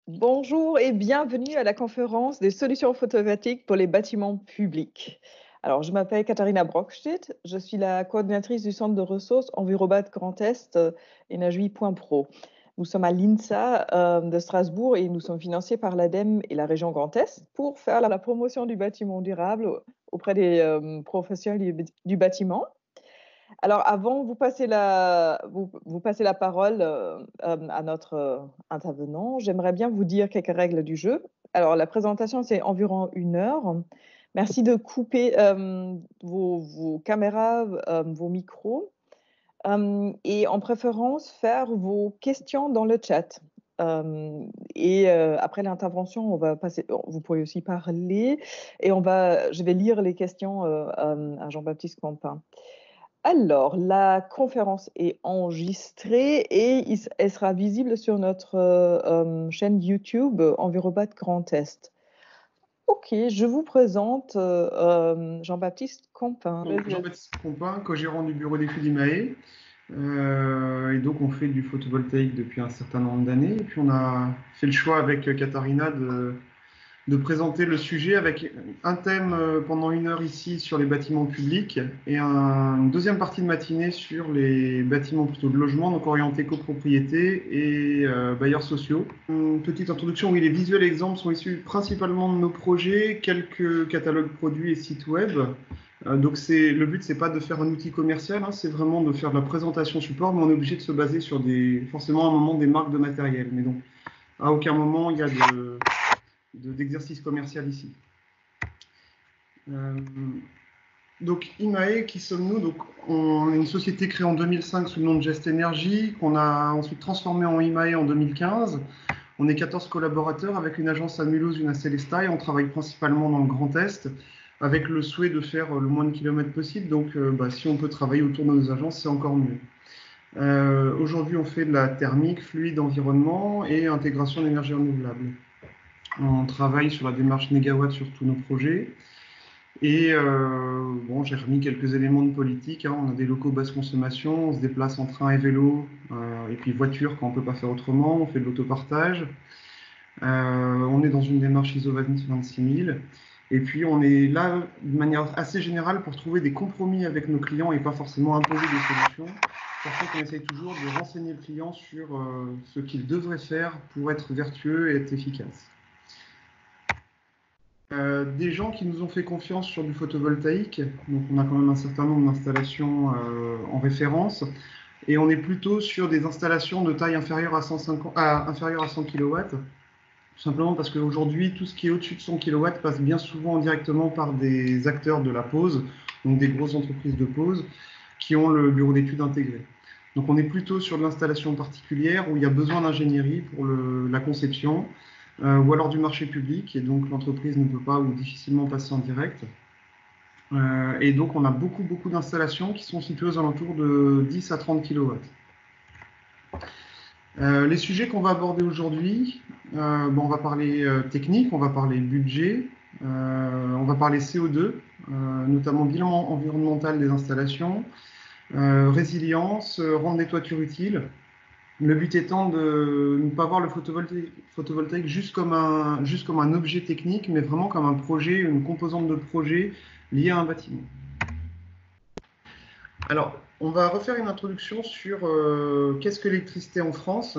Bonjour et bienvenue à la conférence des solutions photovoltaïques pour les bâtiments publics. Alors, je m'appelle Katharina Brockstedt, je suis la coordinatrice du centre de ressources Envirobat Grand Est Énergie.pro. Nous sommes à l'INSA de Strasbourg et nous sommes financés par l'ADEME et la région Grand Est pour faire la promotion du bâtiment durable auprès des professionnels du bâtiment. Alors, avant, vous passez la parole à notre intervenant. J'aimerais bien vous dire quelques règles du jeu. Alors, la présentation, c'est environ 1 heure. Merci de couper vos caméras, vos micros, et en préférence, faire vos questions dans le chat. Après l'intervention, vous pouvez aussi parler et je vais lire les questions à Jean-Baptiste Campin. Alors, la conférence est enregistrée et elle sera visible sur notre chaîne YouTube Envirobat Grand Est. Ok, je vous présente Jean-Baptiste Campin. Donc, Jean-Baptiste Compin, co-gérant du bureau d'études IMAE. Et donc, on fait du photovoltaïque depuis un certain nombre d'années. Et puis, on a fait le choix avec Katharina de présenter le sujet avec un thème pendant 1 heure ici sur les bâtiments publics et une deuxième partie de matinée sur les bâtiments plutôt de logement, donc orientés copropriété et bailleurs sociaux. Une petite introduction, oui, les visuels exemples sont issus principalement de nos projets, quelques catalogues produits et sites web. Donc le but, c'est pas de faire un outil commercial, hein, c'est vraiment de faire de la présentation support, mais on est obligé de se baser sur forcément à un moment des marques de matériel. Mais donc, à aucun moment il y a d'exercice commercial ici. Donc IMAE, qui sommes-nous? Donc, on est une société créée en 2005 sous le nom de Gest Energy, qu'on a ensuite transformée en IMAE en 2015. On est 14 collaborateurs avec une agence à Mulhouse, une à Célestat, et on travaille principalement dans le Grand Est, avec le souhait de faire le moins de kilomètres possible. Donc si on peut travailler autour de nos agences, c'est encore mieux. Aujourd'hui, on fait de la thermique, fluide, environnement et intégration d'énergie renouvelable. On travaille sur la démarche négawatt sur tous nos projets. Et j'ai remis quelques éléments de politique, hein. On a des locaux basse consommation, on se déplace en train et vélo, et puis voiture quand on ne peut pas faire autrement, on fait de l'autopartage. On est dans une démarche ISO 26000. Et puis on est là de manière assez générale pour trouver des compromis avec nos clients et pas forcément imposer des solutions. Par contre, on essaye toujours de renseigner le client sur ce qu'il devrait faire pour être vertueux et être efficace. Des gens qui nous ont fait confiance sur du photovoltaïque, donc on a quand même un certain nombre d'installations en référence, et on est plutôt sur des installations de taille inférieure à 100 kW, tout simplement parce qu'aujourd'hui, tout ce qui est au-dessus de 100 kW passe bien souvent directement par des acteurs de la pose, donc des grosses entreprises de pose, qui ont le bureau d'études intégré. Donc on est plutôt sur de l'installation particulière où il y a besoin d'ingénierie pour la conception, ou alors du marché public, et donc l'entreprise ne peut pas ou difficilement passer en direct. Et donc on a beaucoup d'installations qui sont situées aux alentours de 10 à 30 kW. Les sujets qu'on va aborder aujourd'hui, on va parler technique, on va parler budget, on va parler CO2, notamment bilan environnemental des installations, résilience, rendre les toitures utiles. Le but étant de ne pas voir le photovoltaïque juste comme un objet technique, mais vraiment comme un projet, une composante de projet liée à un bâtiment. Alors, on va refaire une introduction sur qu'est-ce que l'électricité en France,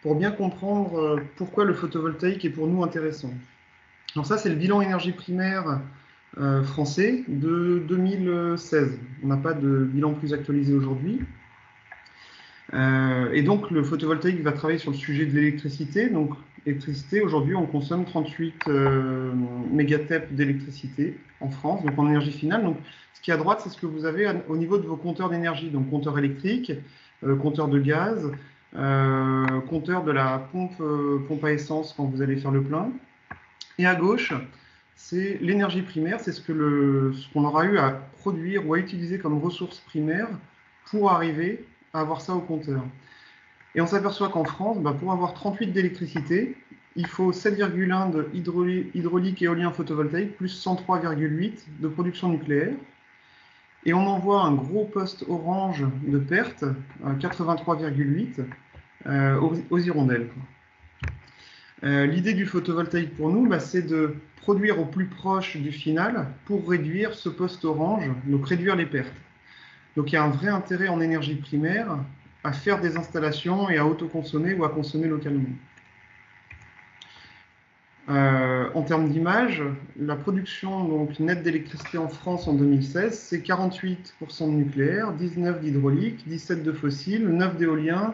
pour bien comprendre pourquoi le photovoltaïque est pour nous intéressant. Alors ça, c'est le bilan énergie primaire français de 2016. On n'a pas de bilan plus actualisé aujourd'hui. Et donc, le photovoltaïque va travailler sur le sujet de l'électricité. Donc, l'électricité, aujourd'hui, on consomme 38 mégatep d'électricité en France, donc en énergie finale. Donc, ce qui est à droite, c'est ce que vous avez au niveau de vos compteurs d'énergie, donc compteur électrique, compteur de gaz, compteur de la pompe à essence quand vous allez faire le plein. Et à gauche, c'est l'énergie primaire, c'est ce qu'on aura eu à produire ou à utiliser comme ressource primaire pour arriver à avoir ça au compteur. Et on s'aperçoit qu'en France, pour avoir 38 d'électricité, il faut 7,1 de hydraulique, éolien, photovoltaïque, plus 103,8 de production nucléaire. Et on envoie un gros poste orange de perte, 83,8, aux hirondelles. L'idée du photovoltaïque pour nous, c'est de produire au plus proche du final pour réduire ce poste orange, donc réduire les pertes. Donc il y a un vrai intérêt en énergie primaire à faire des installations et à autoconsommer ou à consommer localement. En termes d'image, la production donc, nette d'électricité en France en 2016, c'est 48% de nucléaire, 19% d'hydraulique, 17% de fossile, 9% d'éolien,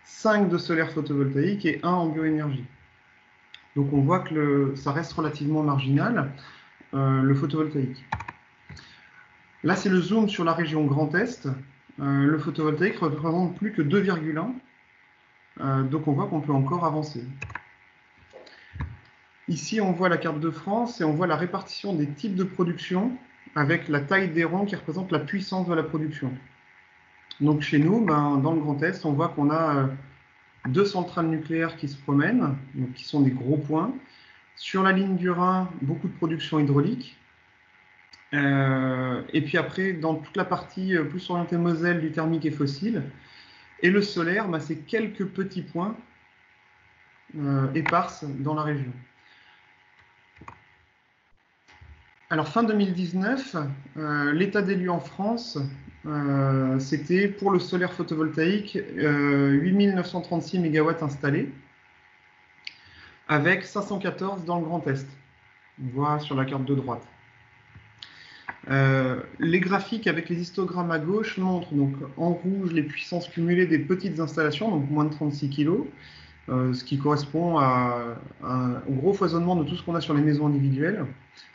5% de solaire photovoltaïque et 1% en bioénergie. Donc on voit que ça reste relativement marginal, le photovoltaïque. Là, c'est le zoom sur la région Grand Est. Le photovoltaïque ne représente plus que 2,1. Donc on voit qu'on peut encore avancer. Ici, on voit la carte de France et on voit la répartition des types de production avec la taille des ronds qui représente la puissance de la production. Donc chez nous, dans le Grand Est, on voit qu'on a 2 centrales nucléaires qui se promènent, donc qui sont des gros points. Sur la ligne du Rhin, beaucoup de production hydraulique. Et puis après, dans toute la partie plus orientée Moselle, du thermique et fossile. Et le solaire, c'est quelques petits points éparses dans la région. Alors fin 2019, l'état des lieux en France, c'était pour le solaire photovoltaïque 8936 MW installés, avec 514 dans le Grand Est. On voit sur la carte de droite. Les graphiques avec les histogrammes à gauche montrent donc en rouge les puissances cumulées des petites installations, donc moins de 36 kg, ce qui correspond au gros foisonnement de tout ce qu'on a sur les maisons individuelles.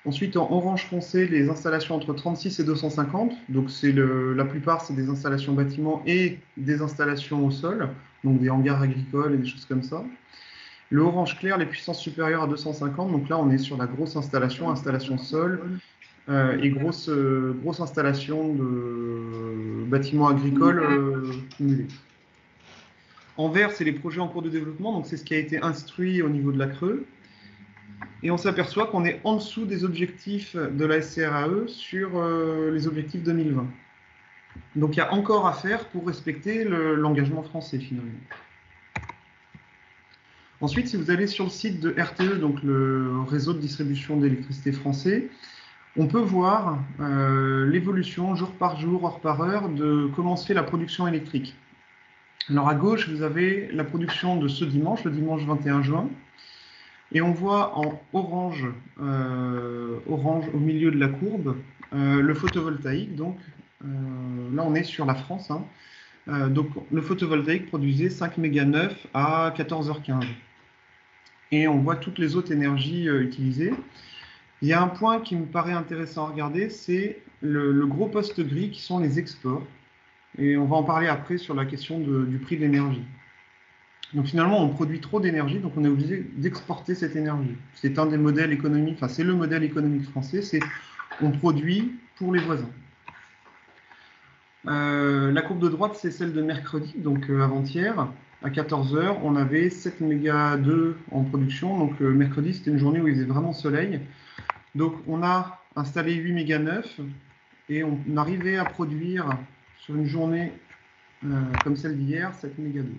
Ensuite, en orange foncé, les installations entre 36 et 250, donc la plupart c'est des installations bâtiments et des installations au sol, donc des hangars agricoles et des choses comme ça. Le orange clair, les puissances supérieures à 250, donc là on est sur la grosse installation sol, et grosse installation de bâtiments agricoles cumulés. En vert, c'est les projets en cours de développement, donc c'est ce qui a été instruit au niveau de la Creux. Et on s'aperçoit qu'on est en dessous des objectifs de la SCRAE sur les objectifs 2020. Donc il y a encore à faire pour respecter l'engagement français finalement. Ensuite, si vous allez sur le site de RTE, donc le réseau de distribution d'électricité français, on peut voir l'évolution jour par jour, heure par heure, de comment se fait la production électrique. Alors à gauche, vous avez la production de ce dimanche, le dimanche 21 juin, et on voit en orange, orange au milieu de la courbe, le photovoltaïque. Donc là, on est sur la France. Donc le photovoltaïque produisait 5 méga 9 à 14h15. Et on voit toutes les autres énergies utilisées. Il y a un point qui me paraît intéressant à regarder, c'est le gros poste gris qui sont les exports. Et on va en parler après sur la question du prix de l'énergie. Donc finalement, on produit trop d'énergie, donc on est obligé d'exporter cette énergie. C'est un des modèles économiques, enfin c'est le modèle économique français, c'est on produit pour les voisins. La courbe de droite, c'est celle de mercredi, donc avant-hier. À 14h, on avait 7 méga 2 en production. Donc mercredi, c'était une journée où il faisait vraiment soleil. Donc on a installé 8 méga 9 et on arrivait à produire sur une journée comme celle d'hier, 7 méga 2.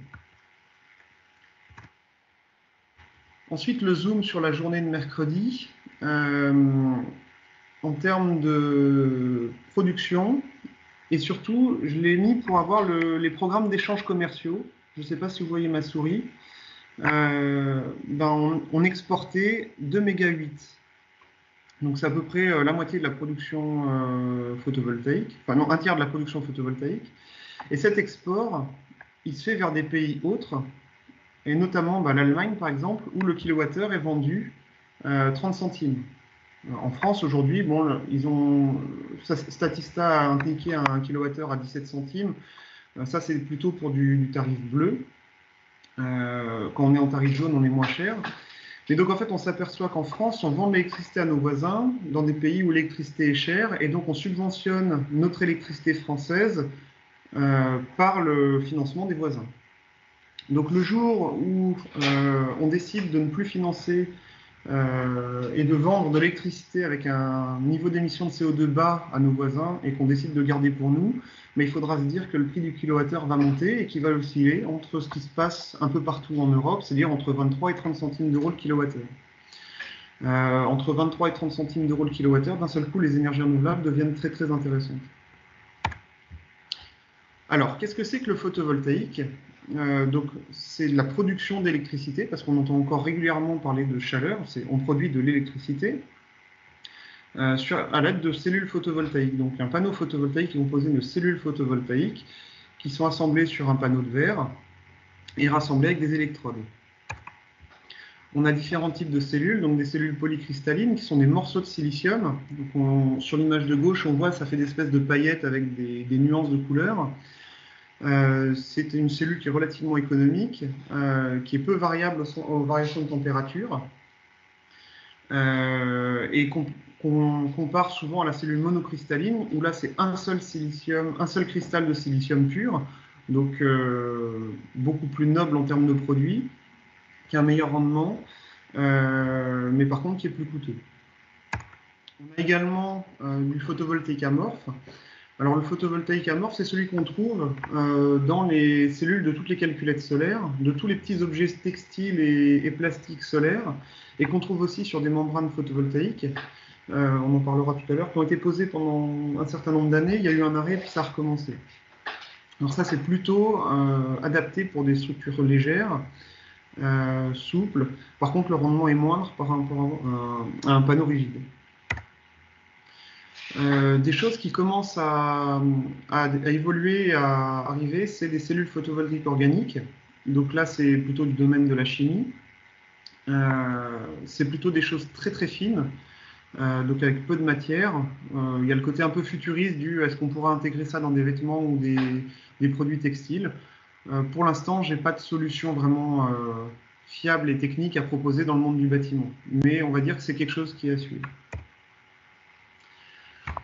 Ensuite, le zoom sur la journée de mercredi. En termes de production, et surtout, je l'ai mis pour avoir les programmes d'échanges commerciaux. Je ne sais pas si vous voyez ma souris. On exportait 2 méga 8. Donc c'est à peu près la moitié de la production photovoltaïque, enfin non, un tiers de la production photovoltaïque. Et cet export, il se fait vers des pays autres, et notamment l'Allemagne par exemple, où le kilowattheure est vendu 30 centimes. En France aujourd'hui, Statista a indiqué un kilowattheure à 17 centimes. Ça c'est plutôt pour du tarif bleu. Quand on est en tarif jaune, on est moins cher. Et donc en fait, on s'aperçoit qu'en France, on vend de l'électricité à nos voisins dans des pays où l'électricité est chère, et donc on subventionne notre électricité française par le financement des voisins. Donc le jour où on décide de ne plus financer et de vendre de l'électricité avec un niveau d'émission de CO2 bas à nos voisins et qu'on décide de garder pour nous, mais il faudra se dire que le prix du kilowattheure va monter et qu'il va osciller entre ce qui se passe un peu partout en Europe, c'est-à-dire entre 23 et 30 centimes d'euros le kilowattheure. Entre 23 et 30 centimes d'euros le kilowattheure, d'un seul coup, les énergies renouvelables deviennent très très intéressantes. Alors, qu'est-ce que c'est que le photovoltaïque? Donc, c'est la production d'électricité, parce qu'on entend encore régulièrement parler de chaleur, on produit de l'électricité à l'aide de cellules photovoltaïques. Donc, un panneau photovoltaïque est composé de cellules photovoltaïques qui sont assemblées sur un panneau de verre et rassemblées avec des électrodes. On a différents types de cellules, donc des cellules polycristallines qui sont des morceaux de silicium. Donc sur l'image de gauche, on voit ça fait des espèces de paillettes avec des nuances de couleurs. C'est une cellule qui est relativement économique, qui est peu variable aux variations de température et qu'on compare souvent à la cellule monocristalline où là c'est un seul cristal de silicium pur, donc beaucoup plus noble en termes de produits, qui a un meilleur rendement, mais par contre qui est plus coûteux. On a également du photovoltaïque amorphe. Alors le photovoltaïque amorphe, c'est celui qu'on trouve dans les cellules de toutes les calculettes solaires, de tous les petits objets textiles et plastiques solaires, et qu'on trouve aussi sur des membranes photovoltaïques, on en parlera tout à l'heure, qui ont été posées pendant un certain nombre d'années. Il y a eu un arrêt, puis ça a recommencé. Alors ça, c'est plutôt adapté pour des structures légères, souples. Par contre, le rendement est moindre par rapport à un panneau rigide. Des choses qui commencent à évoluer et à arriver, c'est des cellules photovoltaïques organiques. Donc là, c'est plutôt du domaine de la chimie. C'est plutôt des choses très très fines, donc avec peu de matière. Il y a le côté un peu futuriste du est-ce qu'on pourra intégrer ça dans des vêtements ou des produits textiles. Pour l'instant, je n'ai pas de solution vraiment fiable et technique à proposer dans le monde du bâtiment. Mais on va dire que c'est quelque chose qui est à suivre.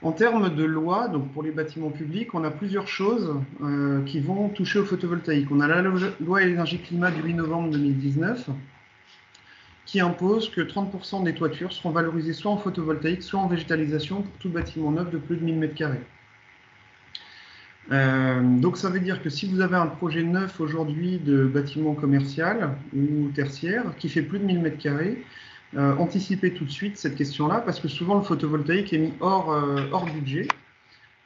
En termes de loi, donc pour les bâtiments publics, on a plusieurs choses qui vont toucher au photovoltaïque. On a la loi énergie-climat du 8 novembre 2019 qui impose que 30% des toitures seront valorisées soit en photovoltaïque, soit en végétalisation pour tout bâtiment neuf de plus de 1000 m². Donc ça veut dire que si vous avez un projet neuf aujourd'hui de bâtiment commercial ou tertiaire qui fait plus de 1000 m², anticipez tout de suite cette question-là, parce que souvent le photovoltaïque est mis hors budget,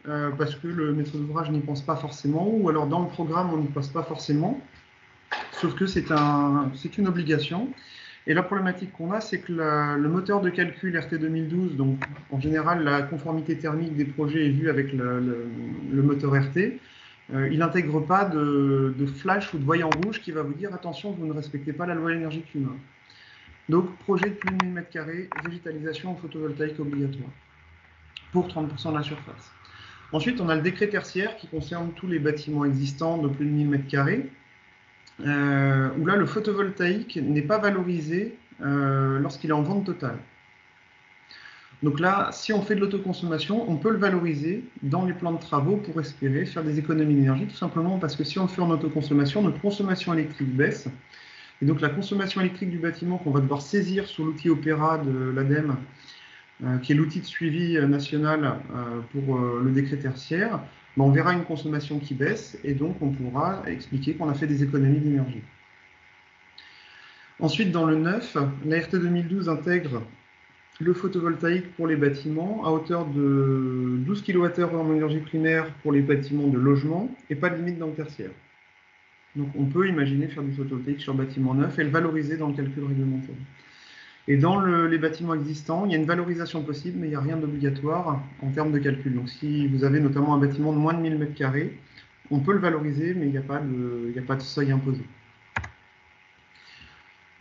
parce que le maître d'ouvrage n'y pense pas forcément, ou alors dans le programme on n'y passe pas forcément, sauf que c'est une obligation. Et la problématique qu'on a, c'est que le moteur de calcul RT 2012, donc en général la conformité thermique des projets est vue avec le moteur RT, il n'intègre pas de flash ou de voyant rouge qui va vous dire attention, vous ne respectez pas la loi énergie-climat. Donc projet de plus de 1000 m², végétalisation en photovoltaïque obligatoire pour 30% de la surface. Ensuite, on a le décret tertiaire qui concerne tous les bâtiments existants de plus de 1000 m². Où là, le photovoltaïque n'est pas valorisé lorsqu'il est en vente totale. Donc là, si on fait de l'autoconsommation, on peut le valoriser dans les plans de travaux pour espérer faire des économies d'énergie, tout simplement parce que si on le fait en autoconsommation, notre consommation électrique baisse. Et donc la consommation électrique du bâtiment qu'on va devoir saisir sur l'outil Opéra de l'ADEME, qui est l'outil de suivi national pour le décret tertiaire, on verra une consommation qui baisse et donc on pourra expliquer qu'on a fait des économies d'énergie. Ensuite, dans le 9, la RT 2012 intègre le photovoltaïque pour les bâtiments à hauteur de 12 kWh en énergie primaire pour les bâtiments de logement et pas de limite dans le tertiaire. Donc on peut imaginer faire du photovoltaïque sur bâtiment neuf et le valoriser dans le calcul réglementaire. Et dans les bâtiments existants, il y a une valorisation possible, mais il n'y a rien d'obligatoire en termes de calcul. Donc si vous avez notamment un bâtiment de moins de 1000 m², on peut le valoriser, mais il n'y a pas de seuil imposé.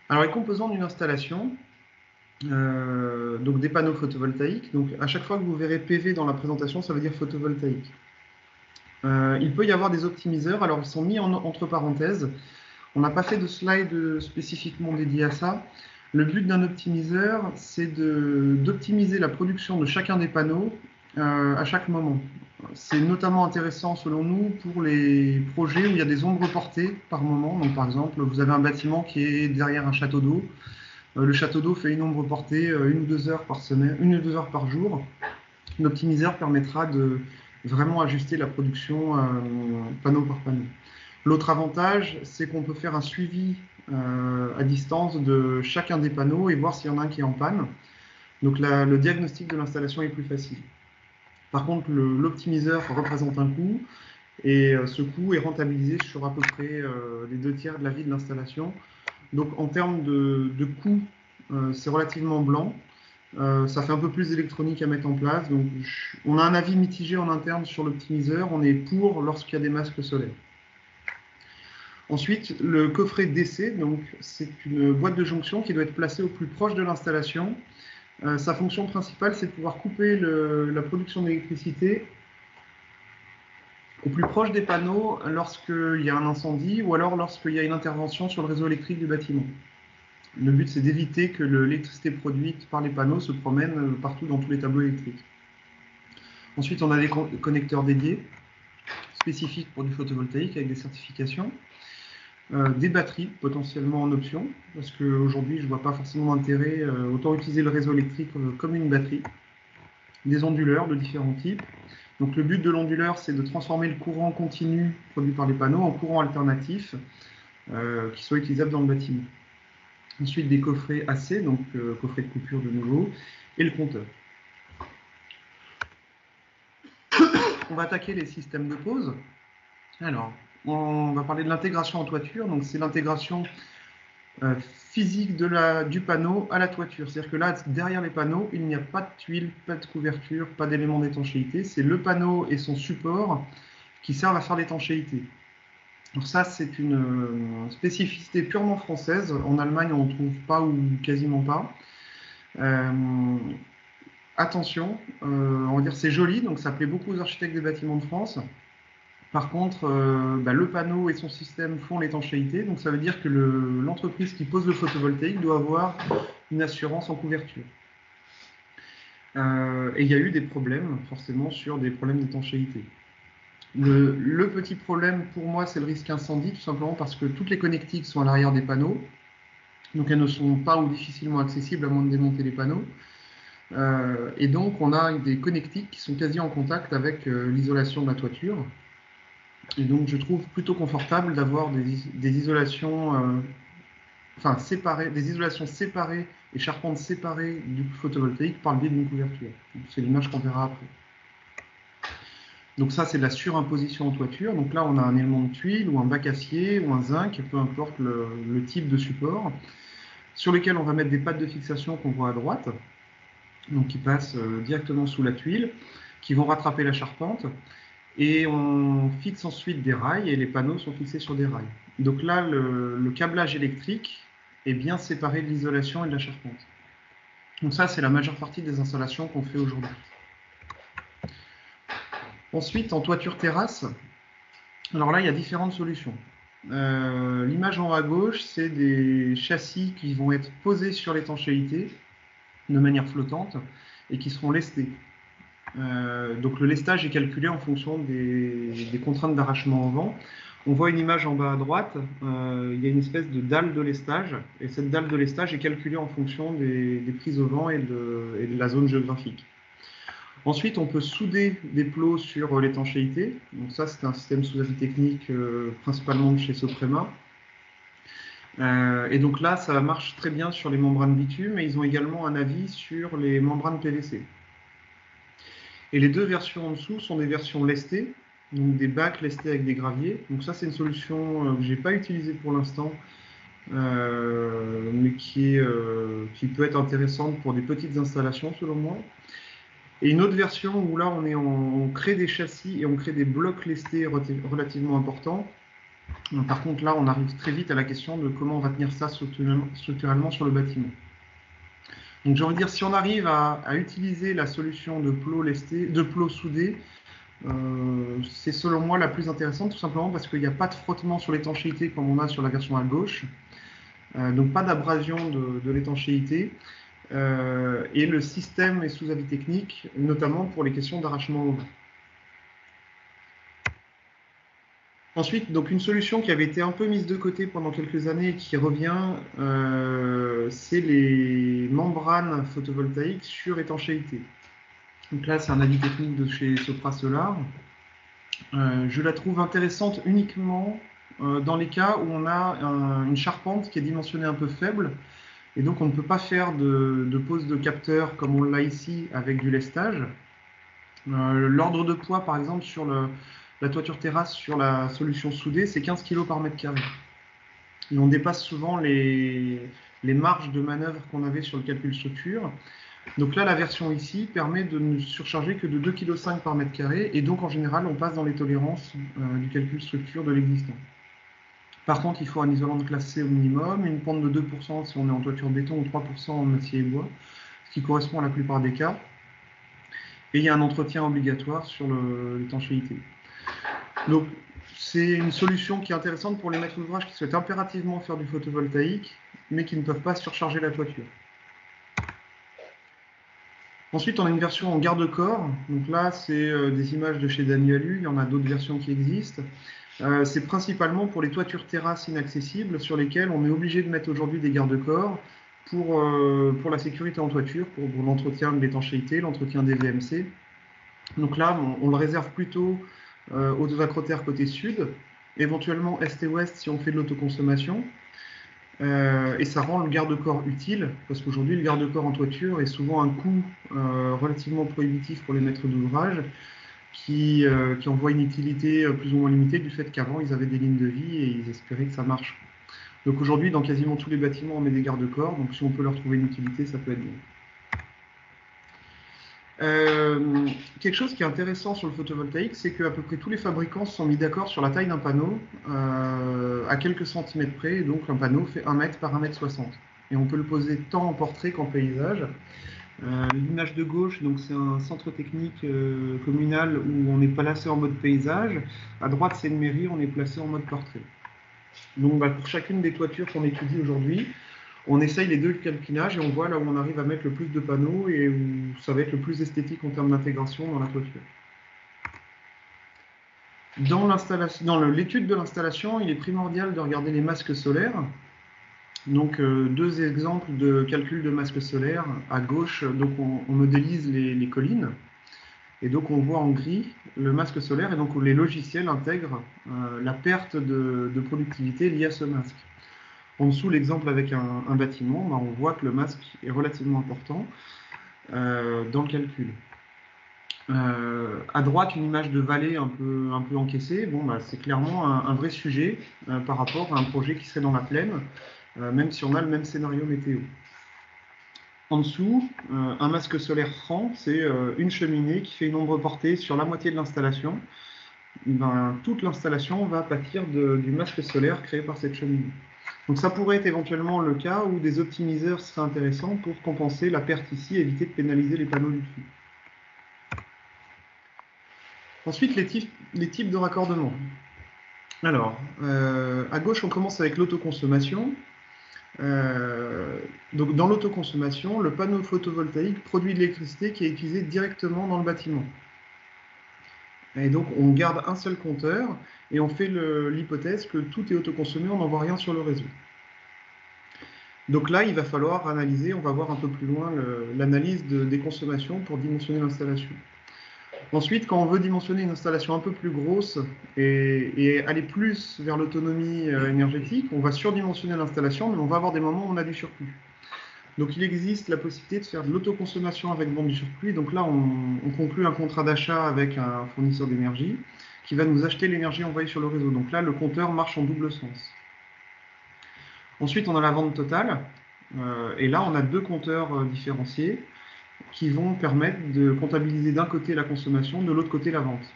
Alors les composants d'une installation, donc des panneaux photovoltaïques, donc à chaque fois que vous verrez PV dans la présentation, ça veut dire photovoltaïque. Il peut y avoir des optimiseurs, alors ils sont mis entre parenthèses. On n'a pas fait de slide spécifiquement dédié à ça. Le but d'un optimiseur, c'est d'optimiser la production de chacun des panneaux à chaque moment. C'est notamment intéressant selon nous pour les projets où il y a des ombres portées par moment. Donc par exemple, vous avez un bâtiment qui est derrière un château d'eau. Le château d'eau fait une ombre portée 1 ou 2 heures par semaine, 1 ou 2 heures par jour. L'optimiseur permettra de vraiment ajuster la production panneau par panneau. L'autre avantage, c'est qu'on peut faire un suivi à distance de chacun des panneaux et voir s'il y en a un qui est en panne. Donc le diagnostic de l'installation est plus facile. Par contre, l'optimiseur représente un coût et ce coût est rentabilisé sur à peu près les 2 tiers de la vie de l'installation. Donc en termes de coût, c'est relativement blanc. Ça fait un peu plus d'électronique à mettre en place. Donc on a un avis mitigé en interne sur l'optimiseur. On est pour lorsqu'il y a des masques solaires. Ensuite, le coffret DC, donc c'est une boîte de jonction qui doit être placée au plus proche de l'installation. Sa fonction principale, c'est de pouvoir couper la production d'électricité au plus proche des panneaux lorsqu'il y a un incendie ou alors lorsqu'il y a une intervention sur le réseau électrique du bâtiment. Le but, c'est d'éviter que l'électricité produite par les panneaux se promène partout dans tous les tableaux électriques. Ensuite, on a des connecteurs dédiés, spécifiques pour du photovoltaïque avec des certifications. Des batteries potentiellement en option, parce qu'aujourd'hui, je ne vois pas forcément d'intérêt, autant utiliser le réseau électrique comme une batterie. Des onduleurs de différents types. Donc le but de l'onduleur, c'est de transformer le courant continu produit par les panneaux en courant alternatif qui soit utilisable dans le bâtiment. Ensuite, des coffrets AC, donc coffret de coupure de nouveau, et le compteur. On va attaquer les systèmes de pose. Alors, on va parler de l'intégration en toiture. Donc, c'est l'intégration physique du panneau à la toiture. C'est-à-dire que là, derrière les panneaux, il n'y a pas de tuiles, pas de couverture, pas d'éléments d'étanchéité. C'est le panneau et son support qui servent à faire l'étanchéité. Donc ça, c'est une spécificité purement française. En Allemagne, on ne trouve pas ou quasiment pas. Attention, on va dire c'est joli, donc ça plaît beaucoup aux architectes des bâtiments de France. Par contre, le panneau et son système font l'étanchéité, donc ça veut dire que l'entreprise qui pose le photovoltaïque doit avoir une assurance en couverture. Et il y a eu des problèmes, forcément, sur des problèmes d'étanchéité. Le petit problème pour moi, c'est le risque incendie, tout simplement parce que toutes les connectiques sont à l'arrière des panneaux, donc elles ne sont pas ou difficilement accessibles à moins de démonter les panneaux. Et donc on a des connectiques qui sont quasi en contact avec l'isolation de la toiture. Et donc je trouve plutôt confortable d'avoir des isolations séparées, des isolations séparées et charpentes séparées du photovoltaïque par le biais d'une couverture. C'est l'image qu'on verra après. Donc ça, c'est de la surimposition en toiture. Donc là, on a un élément de tuile ou un bac acier ou un zinc, peu importe le type de support, sur lequel on va mettre des pattes de fixation qu'on voit à droite, donc qui passent directement sous la tuile, qui vont rattraper la charpente. Et on fixe ensuite des rails et les panneaux sont fixés sur des rails. Donc là, le câblage électrique est bien séparé de l'isolation et de la charpente. Donc ça, c'est la majeure partie des installations qu'on fait aujourd'hui. Ensuite, en toiture terrasse, alors là, il y a différentes solutions. L'image en haut à gauche, c'est des châssis qui vont être posés sur l'étanchéité de manière flottante et qui seront lestés. Donc le lestage est calculé en fonction des contraintes d'arrachement au vent. On voit une image en bas à droite, il y a une espèce de dalle de lestage, et cette dalle de lestage est calculée en fonction des prises au vent et de la zone géographique. Ensuite, on peut souder des plots sur l'étanchéité. Donc ça, c'est un système sous avis technique principalement de chez Soprema. Et donc là, ça marche très bien sur les membranes bitume, et ils ont également un avis sur les membranes PVC. Et les deux versions en dessous sont des versions lestées, donc des bacs lestés avec des graviers. Donc ça, c'est une solution que je n'ai pas utilisée pour l'instant, mais qui peut être intéressante pour des petites installations, selon moi. Et une autre version où là, on crée des châssis et on crée des blocs lestés relativement importants. Par contre, là, on arrive très vite à la question de comment on va tenir ça structurellement sur le bâtiment. Donc j'ai envie de dire, si on arrive à utiliser la solution de plots soudés, c'est selon moi la plus intéressante, tout simplement parce qu'il n'y a pas de frottement sur l'étanchéité comme on a sur la version à gauche, donc pas d'abrasion de l'étanchéité, et le système est sous avis technique, notamment pour les questions d'arrachement au vent. Ensuite, donc une solution qui avait été un peu mise de côté pendant quelques années et qui revient, c'est les membranes photovoltaïques sur étanchéité. Donc là, c'est un avis technique de chez Sopra Solar. Je la trouve intéressante uniquement dans les cas où on a une charpente qui est dimensionnée un peu faible et donc on ne peut pas faire de pose de capteur comme on l'a ici avec du lestage. L'ordre de poids, par exemple, sur la toiture terrasse sur la solution soudée, c'est 15 kg par mètre carré. Et on dépasse souvent les marges de manœuvre qu'on avait sur le calcul structure. Donc là, la version ici permet de ne surcharger que de 2,5 kg par mètre carré, et donc en général, on passe dans les tolérances du calcul structure de l'existant. Par contre, il faut un isolant de classe C au minimum, une pente de 2% si on est en toiture béton ou 3% en acier et bois, ce qui correspond à la plupart des cas. Et il y a un entretien obligatoire sur l'étanchéité. Donc, c'est une solution qui est intéressante pour les maîtres d'ouvrage qui souhaitent impérativement faire du photovoltaïque, mais qui ne peuvent pas surcharger la toiture. Ensuite, on a une version en garde-corps. Donc là, c'est des images de chez Danielu. Il y en a d'autres versions qui existent. C'est principalement pour les toitures terrasses inaccessibles sur lesquelles on est obligé de mettre aujourd'hui des garde-corps pour la sécurité en toiture, pour l'entretien de l'étanchéité, l'entretien des VMC. Donc là, on le réserve plutôt aux acrotères côté sud, éventuellement est et ouest si on fait de l'autoconsommation. Et ça rend le garde-corps utile, parce qu'aujourd'hui, le garde-corps en toiture est souvent un coût relativement prohibitif pour les maîtres d'ouvrage, qui en voient une utilité plus ou moins limitée du fait qu'avant, ils avaient des lignes de vie et ils espéraient que ça marche. Donc aujourd'hui, dans quasiment tous les bâtiments, on met des garde-corps, donc si on peut leur trouver une utilité, ça peut être bien. Quelque chose qui est intéressant sur le photovoltaïque, c'est qu'à peu près tous les fabricants se sont mis d'accord sur la taille d'un panneau à quelques centimètres près, et donc un panneau fait 1 mètre par 1,60 m. Et on peut le poser tant en portrait qu'en paysage. L'image de gauche, donc c'est un centre technique communal où on est placé en mode paysage. À droite, c'est une mairie, on est placé en mode portrait. Donc pour chacune des toitures qu'on étudie aujourd'hui, on essaye les deux calquinages et on voit là où on arrive à mettre le plus de panneaux et où ça va être le plus esthétique en termes d'intégration dans la toiture. Dans l'étude de l'installation, il est primordial de regarder les masques solaires. Donc deux exemples de calcul de masques solaires. À gauche, donc on modélise les collines. Et donc on voit en gris le masque solaire et donc les logiciels intègrent la perte de productivité liée à ce masque. En dessous, l'exemple avec un bâtiment, on voit que le masque est relativement important dans le calcul. À droite, une image de vallée un peu encaissée. C'est clairement un vrai sujet par rapport à un projet qui serait dans la plaine, même si on a le même scénario météo. En dessous, un masque solaire franc, c'est une cheminée qui fait une ombre portée sur la moitié de l'installation. Toute l'installation va pâtir du masque solaire créé par cette cheminée. Donc ça pourrait être éventuellement le cas où des optimiseurs seraient intéressants pour compenser la perte ici et éviter de pénaliser les panneaux du dessus. Ensuite, les types de raccordement. Alors, à gauche, on commence avec l'autoconsommation. Donc dans l'autoconsommation, le panneau photovoltaïque produit de l'électricité qui est utilisée directement dans le bâtiment. Et donc on garde un seul compteur et on fait l'hypothèse que tout est autoconsommé, on n'envoie rien sur le réseau. Donc là, il va falloir analyser, on va voir un peu plus loin l'analyse des consommations pour dimensionner l'installation. Ensuite, quand on veut dimensionner une installation un peu plus grosse et aller plus vers l'autonomie énergétique, on va surdimensionner l'installation, mais on va avoir des moments où on a du surplus. Donc il existe la possibilité de faire de l'autoconsommation avec vente du surplus. Donc là, on conclut un contrat d'achat avec un fournisseur d'énergie qui va nous acheter l'énergie envoyée sur le réseau. Donc là, le compteur marche en double sens. Ensuite, on a la vente totale. Et là, on a deux compteurs différenciés qui vont permettre de comptabiliser d'un côté la consommation, de l'autre côté la vente.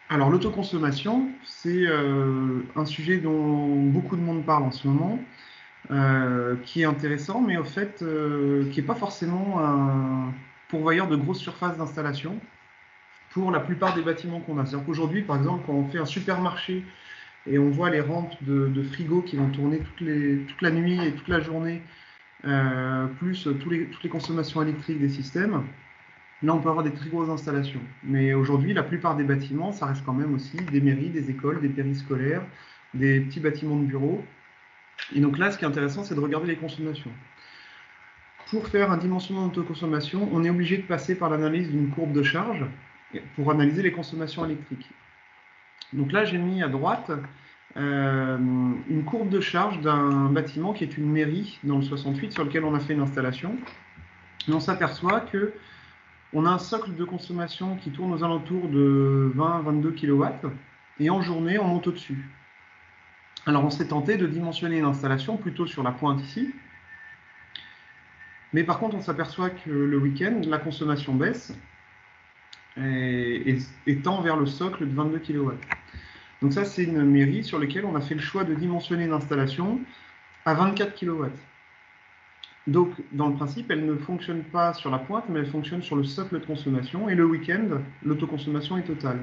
Alors l'autoconsommation, c'est un sujet dont beaucoup de monde parle en ce moment, qui est intéressant, mais au fait, qui n'est pas forcément un pourvoyeur de grosses surfaces d'installation pour la plupart des bâtiments qu'on a. C'est-à-dire qu'aujourd'hui, par exemple, quand on fait un supermarché et on voit les rampes de frigo qui vont tourner toute la nuit et toute la journée, plus toutes les consommations électriques des systèmes, Là, on peut avoir des très grosses installations. Mais aujourd'hui, la plupart des bâtiments, ça reste quand même aussi des mairies, des écoles, des périscolaires, des petits bâtiments de bureaux. Et donc là, ce qui est intéressant, c'est de regarder les consommations. Pour faire un dimensionnement d'autoconsommation, on est obligé de passer par l'analyse d'une courbe de charge pour analyser les consommations électriques. Donc là, j'ai mis à droite une courbe de charge d'un bâtiment qui est une mairie dans le 68 sur lequel on a fait une installation. Et on s'aperçoit qu'on a un socle de consommation qui tourne aux alentours de 20-22 kW et en journée, on monte au-dessus. Alors on s'est tenté de dimensionner une installation plutôt sur la pointe ici. Mais par contre, on s'aperçoit que le week-end, la consommation baisse et tend vers le socle de 22 kW. Donc ça, c'est une mairie sur laquelle on a fait le choix de dimensionner une installation à 24 kW. Donc, dans le principe, elle ne fonctionne pas sur la pointe, mais elle fonctionne sur le socle de consommation. Et le week-end, l'autoconsommation est totale.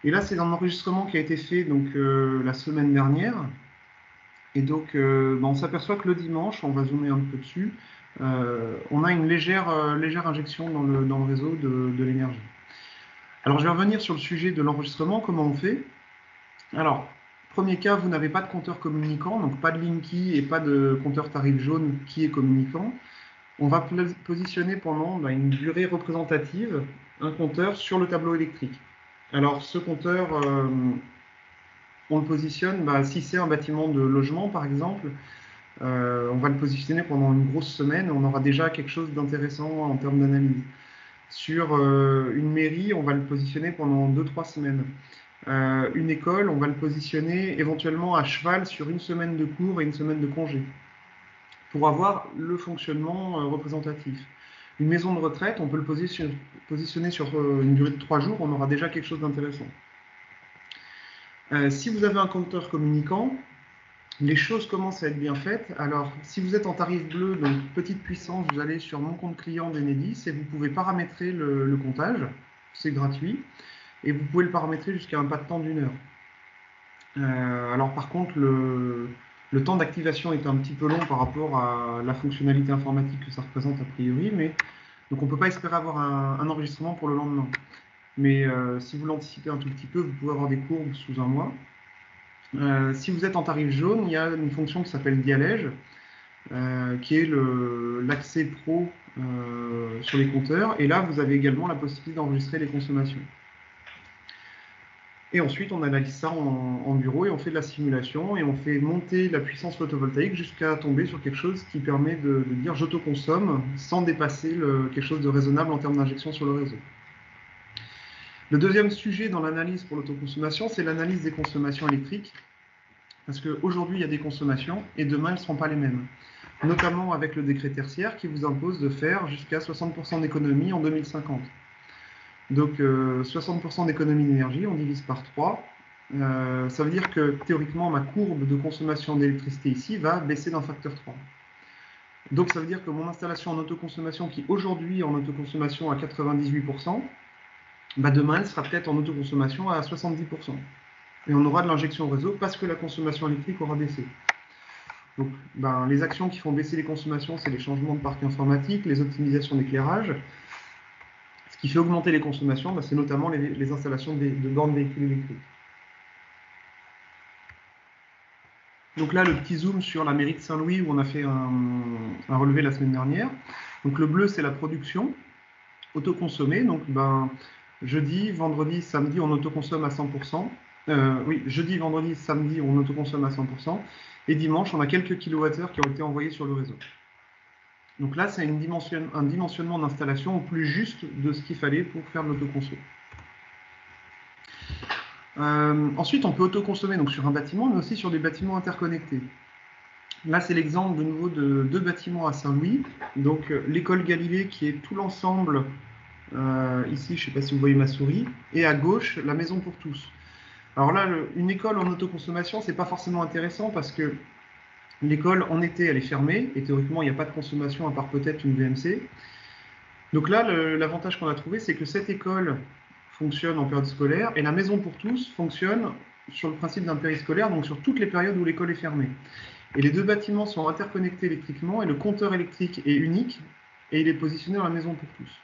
Et là, c'est un enregistrement qui a été fait donc, la semaine dernière. Et donc, on s'aperçoit que le dimanche, on va zoomer un peu dessus, on a une légère injection dans le réseau de l'énergie. Alors, je vais revenir sur le sujet de l'enregistrement, comment on fait. Alors, premier cas, vous n'avez pas de compteur communicant, donc pas de Linky et pas de compteur tarif jaune qui est communicant. On va positionner pendant une durée représentative un compteur sur le tableau électrique. Alors, ce compteur, on le positionne, si c'est un bâtiment de logement, par exemple, on va le positionner pendant une grosse semaine, on aura déjà quelque chose d'intéressant en termes d'analyse. Sur une mairie, on va le positionner pendant 2-3 semaines. Une école, on va le positionner éventuellement à cheval sur une semaine de cours et une semaine de congé, pour avoir le fonctionnement représentatif. Une maison de retraite, on peut le positionner sur une durée de 3 jours, on aura déjà quelque chose d'intéressant. Si vous avez un compteur communicant, les choses commencent à être bien faites. Alors, si vous êtes en tarif bleu, donc petite puissance, vous allez sur mon compte client d'Enedis et vous pouvez paramétrer le comptage, c'est gratuit, et vous pouvez le paramétrer jusqu'à un pas de temps d'1 heure. Alors par contre, le temps d'activation est un petit peu long par rapport à la fonctionnalité informatique que ça représente a priori, mais donc on ne peut pas espérer avoir un enregistrement pour le lendemain. Mais si vous l'anticipez un tout petit peu, vous pouvez avoir des courbes sous un mois. Si vous êtes en tarif jaune, il y a une fonction qui s'appelle diallège, qui est l'accès pro sur les compteurs. Et là, vous avez également la possibilité d'enregistrer les consommations. Et ensuite, on analyse ça en bureau et on fait de la simulation et on fait monter la puissance photovoltaïque jusqu'à tomber sur quelque chose qui permet de dire j'autoconsomme sans dépasser quelque chose de raisonnable en termes d'injection sur le réseau. Le deuxième sujet dans l'analyse pour l'autoconsommation, c'est l'analyse des consommations électriques. Parce qu'aujourd'hui, il y a des consommations et demain, elles ne seront pas les mêmes. Notamment avec le décret tertiaire qui vous impose de faire jusqu'à 60% d'économie en 2050. Donc 60% d'économie d'énergie, on divise par 3. Ça veut dire que théoriquement, ma courbe de consommation d'électricité ici va baisser d'un facteur 3. Donc ça veut dire que mon installation en autoconsommation, qui aujourd'hui est en autoconsommation à 98%, demain, elle sera peut-être en autoconsommation à 70%. Et on aura de l'injection au réseau parce que la consommation électrique aura baissé. Donc, les actions qui font baisser les consommations, c'est les changements de parc informatique, les optimisations d'éclairage. Ce qui fait augmenter les consommations, c'est notamment les installations de bornes véhicules électriques. Donc là, le petit zoom sur la mairie de Saint-Louis où on a fait un relevé la semaine dernière. Donc le bleu, c'est la production autoconsommée. Donc jeudi, vendredi, samedi, on autoconsomme à 100%. Oui, jeudi, vendredi, samedi, on autoconsomme à 100%. Et dimanche, on a quelques kilowattheures qui ont été envoyés sur le réseau. Donc là, c'est un dimensionnement d'installation au plus juste de ce qu'il fallait pour faire de l'autoconso. Ensuite, on peut autoconsommer donc, sur un bâtiment, mais aussi sur des bâtiments interconnectés. Là, c'est l'exemple de nouveau de 2 bâtiments à Saint-Louis. Donc, l'école Galilée, qui est tout l'ensemble, ici, je ne sais pas si vous voyez ma souris, et à gauche, la maison pour tous. Alors là, une école en autoconsommation, ce n'est pas forcément intéressant parce que l'école, en été, elle est fermée, et théoriquement, il n'y a pas de consommation à part peut-être une VMC. Donc là, l'avantage qu'on a trouvé, c'est que cette école fonctionne en période scolaire, et la maison pour tous fonctionne sur le principe d'un périscolaire, donc sur toutes les périodes où l'école est fermée. Et les 2 bâtiments sont interconnectés électriquement, et le compteur électrique est unique, et il est positionné dans la maison pour tous.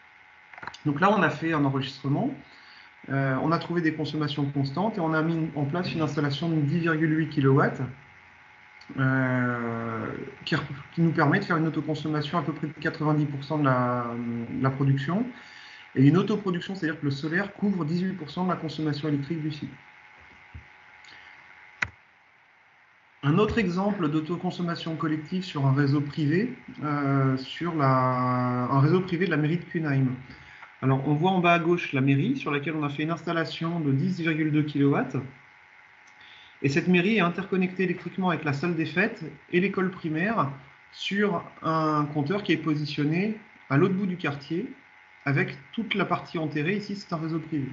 Donc là, on a fait un enregistrement, on a trouvé des consommations constantes et on a mis en place une installation de 10,8 kW qui nous permet de faire une autoconsommation à peu près de 90% de la production. Et une autoproduction, c'est-à-dire que le solaire couvre 18% de la consommation électrique du site. Un autre exemple d'autoconsommation collective sur un réseau privé, un réseau privé de la mairie de Cunheim. Alors, on voit en bas à gauche la mairie sur laquelle on a fait une installation de 10,2 kW. Et cette mairie est interconnectée électriquement avec la salle des fêtes et l'école primaire sur un compteur qui est positionné à l'autre bout du quartier avec toute la partie enterrée. Ici, c'est un réseau privé.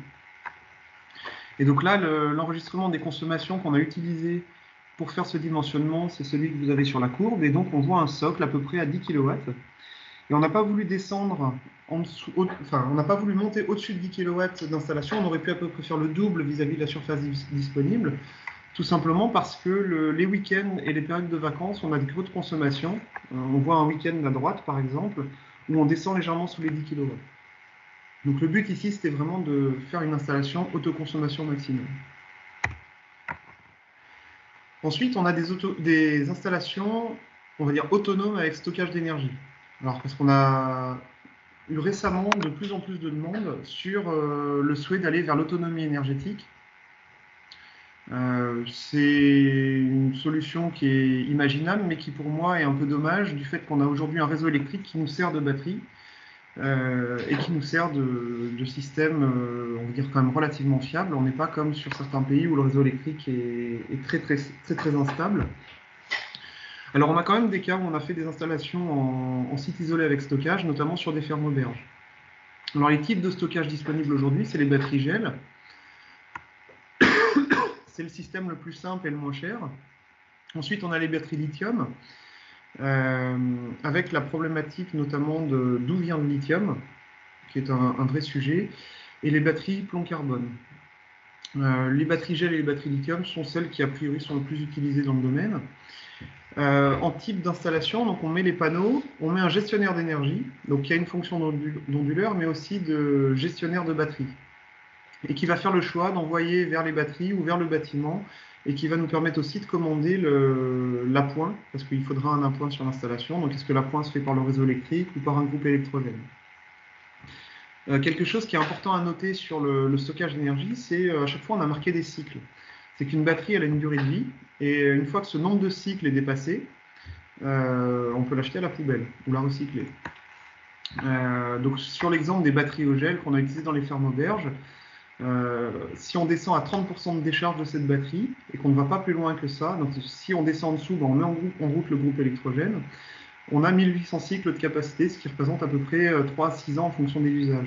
Et donc là, l'enregistrement des consommations qu'on a utilisé pour faire ce dimensionnement, c'est celui que vous avez sur la courbe. Et donc, on voit un socle à peu près à 10 kW. Et on n'a pas voulu descendre en dessous, enfin, on n'a pas voulu monter au-dessus de 10 kW d'installation. On aurait pu à peu près faire le double vis-à-vis de la surface disponible, tout simplement parce que les week-ends et les périodes de vacances, on a des grosses consommations. On voit un week-end à droite, par exemple, où on descend légèrement sous les 10 kW. Donc le but ici, c'était vraiment de faire une installation autoconsommation maximum. Ensuite, on a des installations, on va dire, autonomes avec stockage d'énergie. Alors, parce qu'on a eu récemment de plus en plus de demandes sur le souhait d'aller vers l'autonomie énergétique. C'est une solution qui est imaginable, mais qui pour moi est un peu dommage du fait qu'on a aujourd'hui un réseau électrique qui nous sert de batterie et qui nous sert de système, on va dire quand même relativement fiable. On n'est pas comme sur certains pays où le réseau électrique est très instable. Alors on a quand même des cas où on a fait des installations en site isolé avec stockage, notamment sur des fermes auberges. Alors les types de stockage disponibles aujourd'hui, c'est les batteries gel. C'est le système le plus simple et le moins cher. Ensuite, on a les batteries lithium, avec la problématique notamment d'où vient le lithium, qui est un vrai sujet, et les batteries plomb-carbone. Les batteries gel et les batteries lithium sont celles qui, a priori, sont les plus utilisées dans le domaine. En type d'installation, donc on met les panneaux, on met un gestionnaire d'énergie, donc qui a une fonction d'onduleur, mais aussi de gestionnaire de batterie, et qui va faire le choix d'envoyer vers les batteries ou vers le bâtiment, et qui va nous permettre aussi de commander l'appoint, parce qu'il faudra un appoint sur l'installation. Donc est-ce que l'appoint se fait par le réseau électrique ou par un groupe électrogène? Quelque chose qui est important à noter sur le stockage d'énergie, c'est à chaque fois on a marqué des cycles. C'est qu'une batterie elle a une durée de vie, et une fois que ce nombre de cycles est dépassé, on peut l'acheter à la poubelle ou la recycler. Donc sur l'exemple des batteries au gel qu'on a utilisées dans les fermes auberges, si on descend à 30% de décharge de cette batterie et qu'on ne va pas plus loin que ça, donc si on descend en dessous, on met en route le groupe électrogène, on a 1800 cycles de capacité, ce qui représente à peu près 3 à 6 ans en fonction des usages.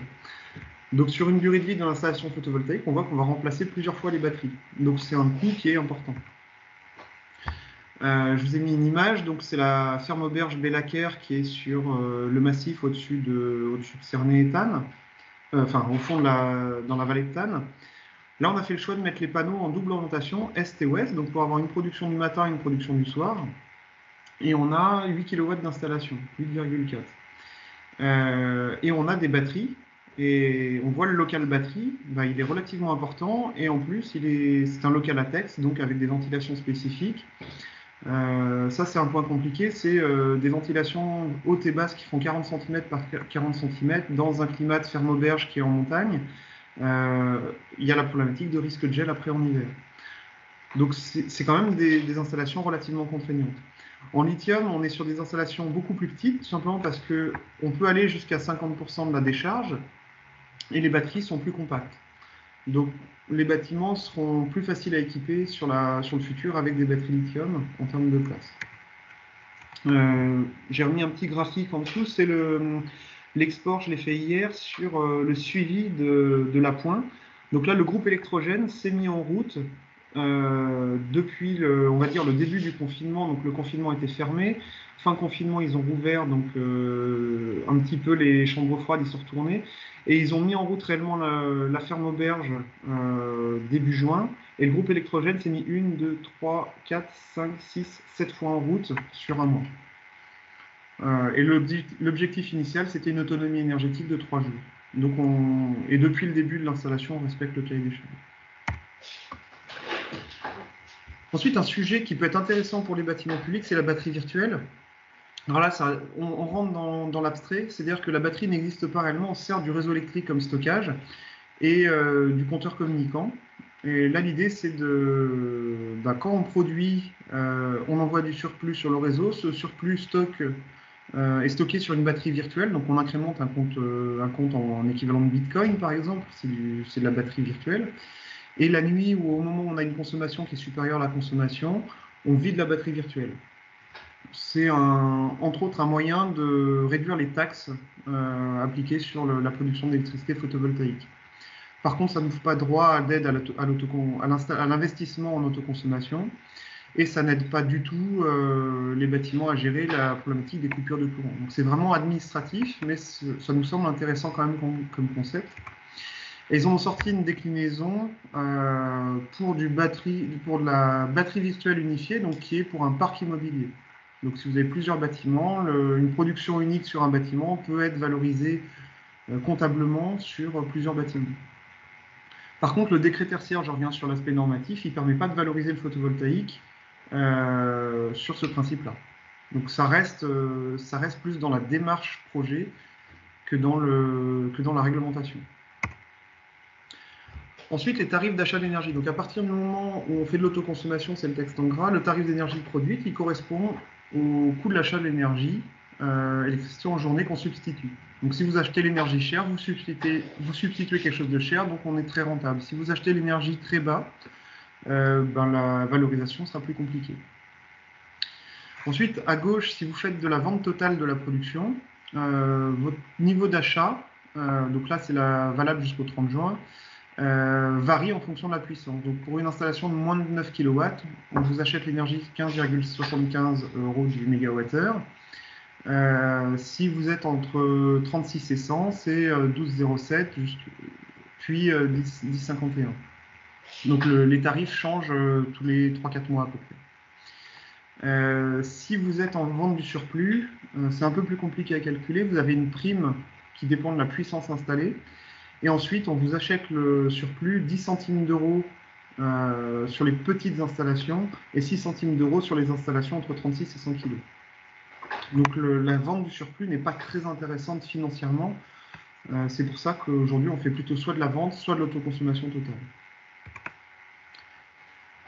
Donc sur une durée de vie de l'installation photovoltaïque, on voit qu'on va remplacer plusieurs fois les batteries. Donc c'est un coût qui est important. Je vous ai mis une image, donc c'est la ferme auberge Bellaquer qui est sur le massif au-dessus de Cernay-Ethanne, enfin au fond dans la vallée de Thann. Là, on a fait le choix de mettre les panneaux en double orientation, est et ouest, donc pour avoir une production du matin et une production du soir. Et on a 8 kW d'installation, 8,4. Et on a des batteries, et on voit le local batterie, bah, il est relativement important, et en plus, c'est un local à texte, donc avec des ventilations spécifiques. Ça, c'est un point compliqué, c'est des ventilations hautes et basses qui font 40 cm par 40 cm dans un climat de ferme auberge qui est en montagne. Il y a la problématique de risque de gel après en hiver. Donc c'est quand même des installations relativement contraignantes. En lithium, on est sur des installations beaucoup plus petites, tout simplement parce qu'on peut aller jusqu'à 50% de la décharge et les batteries sont plus compactes. Donc les bâtiments seront plus faciles à équiper sur le futur avec des batteries lithium en termes de place. J'ai remis un petit graphique en dessous, c'est l'export, je l'ai fait hier, sur le suivi de l'appoint. Donc là, le groupe électrogène s'est mis en route depuis, on va dire, le début du confinement. Donc le confinement était fermé. Fin confinement, ils ont rouvert donc, un petit peu les chambres froides, ils sont retournés. Et ils ont mis en route réellement la ferme auberge début juin. Et le groupe électrogène s'est mis 1, 2, 3, 4, 5, 6, 7 fois en route sur un mois. Et l'objectif initial, c'était une autonomie énergétique de 3 jours. Donc et depuis le début de l'installation, on respecte le cahier des charges. Ensuite, un sujet qui peut être intéressant pour les bâtiments publics, c'est la batterie virtuelle. Alors là, on rentre dans l'abstrait, c'est-à-dire que la batterie n'existe pas réellement, on sert du réseau électrique comme stockage et du compteur communicant. Et là, l'idée, c'est quand on produit, on envoie du surplus sur le réseau, ce surplus est stocké sur une batterie virtuelle, donc on incrémente un compte en équivalent de Bitcoin, par exemple, c'est de la batterie virtuelle. Et la nuit, ou au moment où on a une consommation qui est supérieure à la consommation, on vide la batterie virtuelle. C'est entre autres un moyen de réduire les taxes appliquées sur la production d'électricité photovoltaïque. Par contre, ça n'ouvre pas droit d'aide à l'investissement en autoconsommation et ça n'aide pas du tout les bâtiments à gérer la problématique des coupures de courant. Donc c'est vraiment administratif, mais ça nous semble intéressant quand même comme concept. Et ils ont sorti une déclinaison pour de la batterie virtuelle unifiée, donc qui est pour un parc immobilier. Donc si vous avez plusieurs bâtiments, une production unique sur un bâtiment peut être valorisée comptablement sur plusieurs bâtiments. Par contre, le décret tertiaire, je reviens sur l'aspect normatif, il ne permet pas de valoriser le photovoltaïque sur ce principe-là. Donc ça reste plus dans la démarche projet que dans la réglementation. Ensuite, les tarifs d'achat d'énergie. Donc à partir du moment où on fait de l'autoconsommation, c'est le texte en gras, le tarif d'énergie produite, il correspond au coût de l'achat de l'énergie, électricité en journée qu'on substitue. Donc si vous achetez l'énergie chère, vous substituez quelque chose de cher, donc on est très rentable. Si vous achetez l'énergie très bas, la valorisation sera plus compliquée. Ensuite, à gauche, si vous faites de la vente totale de la production, votre niveau d'achat, donc là c'est valable jusqu'au 30 juin, varie en fonction de la puissance. Donc pour une installation de moins de 9 kW, on vous achète l'énergie 15,75 € du mégawattheure. Si vous êtes entre 36 et 100, c'est 12,07 puis 10,51. Donc les tarifs changent tous les 3-4 mois à peu près. Si vous êtes en vente du surplus, c'est un peu plus compliqué à calculer. Vous avez une prime qui dépend de la puissance installée. Et ensuite, on vous achète le surplus 10 centimes d'euros sur les petites installations et 6 centimes d'euros sur les installations entre 36 et 100 kg. Donc la vente du surplus n'est pas très intéressante financièrement. C'est pour ça qu'aujourd'hui, on fait plutôt soit de la vente, soit de l'autoconsommation totale.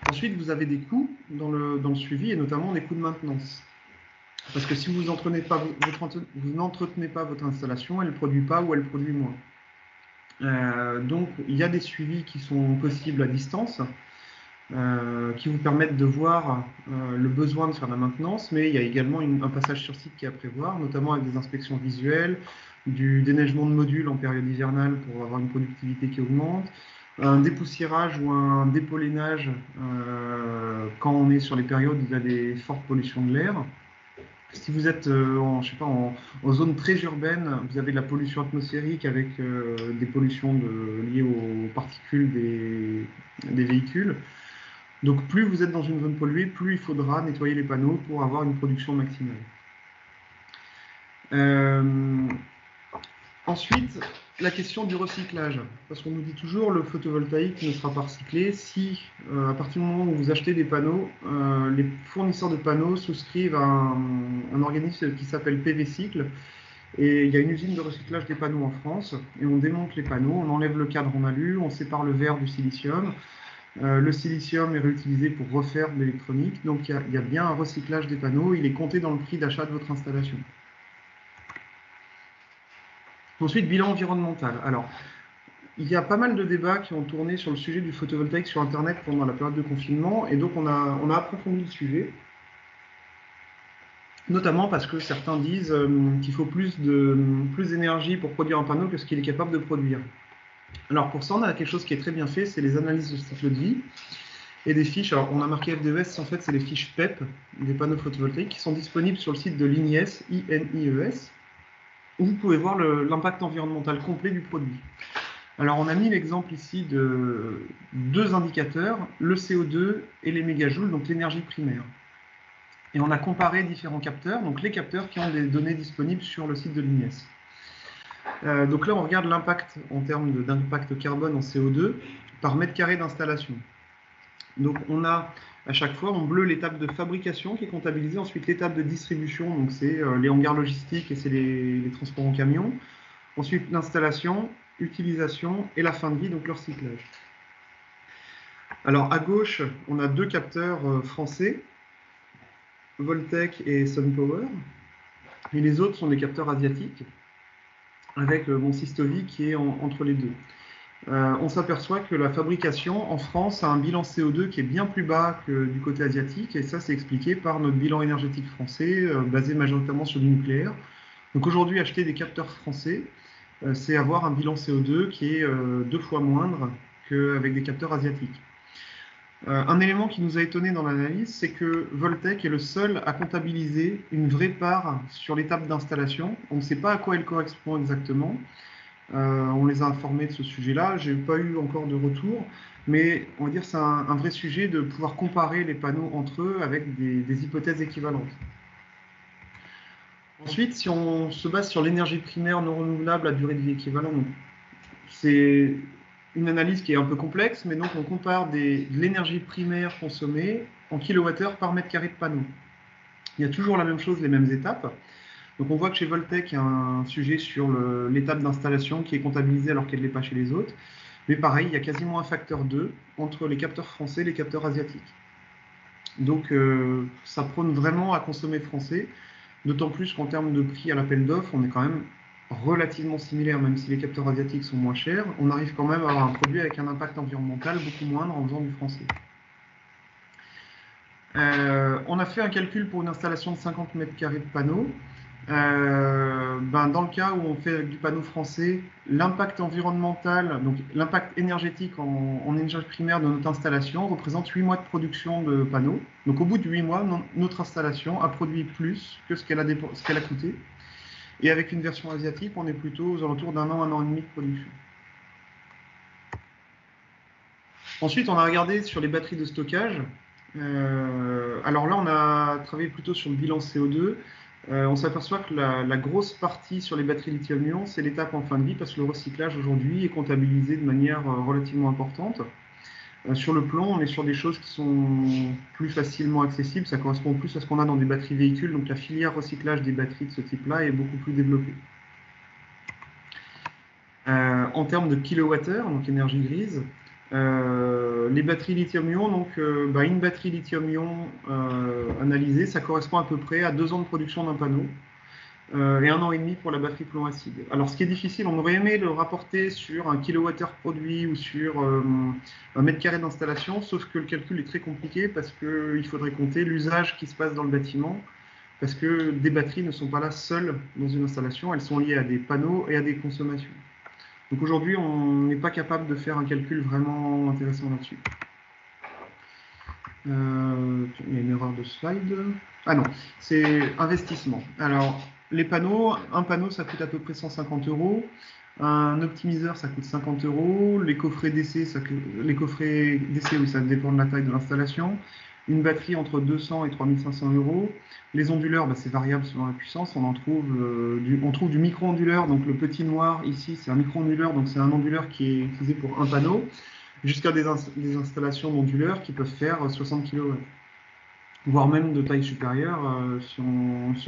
Ensuite, vous avez des coûts dans le suivi et notamment des coûts de maintenance. Parce que si vous n'entretenez pas votre installation, elle ne produit pas ou elle produit moins. Donc, il y a des suivis qui sont possibles à distance, qui vous permettent de voir le besoin de faire de la maintenance, mais il y a également un passage sur site qui est à prévoir, notamment avec des inspections visuelles, du déneigement de modules en période hivernale pour avoir une productivité qui augmente, un dépoussiérage ou un dépollénage quand on est sur les périodes où il y a des fortes pollutions de l'air. Si vous êtes en zone très urbaine, vous avez de la pollution atmosphérique avec des pollutions liées aux particules des véhicules. Donc plus vous êtes dans une zone polluée, plus il faudra nettoyer les panneaux pour avoir une production maximale. Ensuite, la question du recyclage. Parce qu'on nous dit toujours le photovoltaïque ne sera pas recyclé si, à partir du moment où vous achetez des panneaux, les fournisseurs de panneaux souscrivent à un organisme qui s'appelle PV Cycle. Et il y a une usine de recyclage des panneaux en France. Et on démonte les panneaux, on enlève le cadre en alu, on sépare le verre du silicium. Le silicium est réutilisé pour refaire de l'électronique. Donc il y a bien un recyclage des panneaux. Il est compté dans le prix d'achat de votre installation. Ensuite, bilan environnemental. Alors, il y a pas mal de débats qui ont tourné sur le sujet du photovoltaïque sur Internet pendant la période de confinement, et donc on a approfondi le sujet, notamment parce que certains disent qu'il faut plus d'énergie pour produire un panneau que ce qu'il est capable de produire. Alors pour ça, on a quelque chose qui est très bien fait, c'est les analyses de cycle de vie et des fiches. Alors on a marqué FDES, en fait c'est les fiches PEP des panneaux photovoltaïques qui sont disponibles sur le site de l'INIES, INIES, où vous pouvez voir l'impact environnemental complet du produit. Alors on a mis l'exemple ici de deux indicateurs, le CO2 et les mégajoules, donc l'énergie primaire. Et on a comparé différents capteurs, donc les capteurs qui ont des données disponibles sur le site de l'INIES. Donc là, on regarde l'impact en termes d'impact carbone en CO2 par mètre carré d'installation. Donc on a à chaque fois en bleu l'étape de fabrication qui est comptabilisée, ensuite l'étape de distribution, donc c'est les hangars logistiques et c'est les transports en camion, ensuite l'installation, utilisation et la fin de vie, donc le recyclage. Alors à gauche, on a deux capteurs français, Voltec et SunPower, et les autres sont des capteurs asiatiques, avec mon Systovi qui est entre les deux. On s'aperçoit que la fabrication en France a un bilan CO2 qui est bien plus bas que du côté asiatique, et ça c'est expliqué par notre bilan énergétique français, basé majoritairement sur du nucléaire. Donc aujourd'hui, acheter des capteurs français, c'est avoir un bilan CO2 qui est 2 fois moindre qu'avec des capteurs asiatiques. Un élément qui nous a étonné dans l'analyse, c'est que Voltec est le seul à comptabiliser une vraie part sur l'étape d'installation. On ne sait pas à quoi elle correspond exactement. On les a informés de ce sujet-là. Je n'ai pas eu encore de retour, mais on va dire que c'est un vrai sujet de pouvoir comparer les panneaux entre eux avec des hypothèses équivalentes. Ensuite, si on se base sur l'énergie primaire non renouvelable à durée de vie équivalente, c'est une analyse qui est un peu complexe, mais donc on compare de l'énergie primaire consommée en kilowattheure par mètre carré de panneau. Il y a toujours la même chose, les mêmes étapes. Donc on voit que chez Voltec, il y a un sujet sur l'étape d'installation qui est comptabilisée alors qu'elle ne l'est pas chez les autres. Mais pareil, il y a quasiment un facteur 2 entre les capteurs français et les capteurs asiatiques. Donc ça prône vraiment à consommer français, d'autant plus qu'en termes de prix à l'appel d'offres, on est quand même relativement similaire, même si les capteurs asiatiques sont moins chers. On arrive quand même à avoir un produit avec un impact environnemental beaucoup moindre en faisant du français. On a fait un calcul pour une installation de 50 mètres carrés de panneaux. Dans le cas où on fait du panneau français, l'impact environnemental, donc l'impact énergétique en énergie primaire de notre installation représente 8 mois de production de panneaux. Donc au bout de 8 mois, notre installation a produit plus que ce qu'elle a coûté. Et avec une version asiatique, on est plutôt aux alentours d'un an et demi de production. Ensuite, on a regardé sur les batteries de stockage. Alors là, on a travaillé plutôt sur le bilan CO2. On s'aperçoit que la grosse partie sur les batteries lithium-ion, c'est l'étape en fin de vie, parce que le recyclage aujourd'hui est comptabilisé de manière relativement importante. Sur le plan, on est sur des choses qui sont plus facilement accessibles. Ça correspond plus à ce qu'on a dans des batteries véhicules. Donc la filière recyclage des batteries de ce type-là est beaucoup plus développée. En termes de kilowattheure, donc énergie grise, les batteries lithium-ion, donc une batterie lithium-ion analysée, ça correspond à peu près à 2 ans de production d'un panneau et 1 an et demi pour la batterie plomb acide. Alors ce qui est difficile, on aurait aimé le rapporter sur un kilowattheure produit ou sur un mètre carré d'installation, sauf que le calcul est très compliqué parce qu'il faudrait compter l'usage qui se passe dans le bâtiment, parce que des batteries ne sont pas là seules dans une installation, elles sont liées à des panneaux et à des consommations. Donc aujourd'hui, on n'est pas capable de faire un calcul vraiment intéressant là-dessus. Il y a une erreur de slide. Ah non, c'est investissement. Alors, les panneaux, un panneau, ça coûte à peu près 150 €. Un optimiseur, ça coûte 50 €. Les coffrets d'essai, oui, ça dépend de la taille de l'installation. Une batterie entre 200 et 3500 €. Les onduleurs, c'est variable selon la puissance. On trouve du micro-onduleur. Donc le petit noir ici, c'est un micro-onduleur. Donc c'est un onduleur qui est utilisé pour un panneau, jusqu'à des installations d'onduleurs qui peuvent faire 60 kW, voire même de taille supérieure si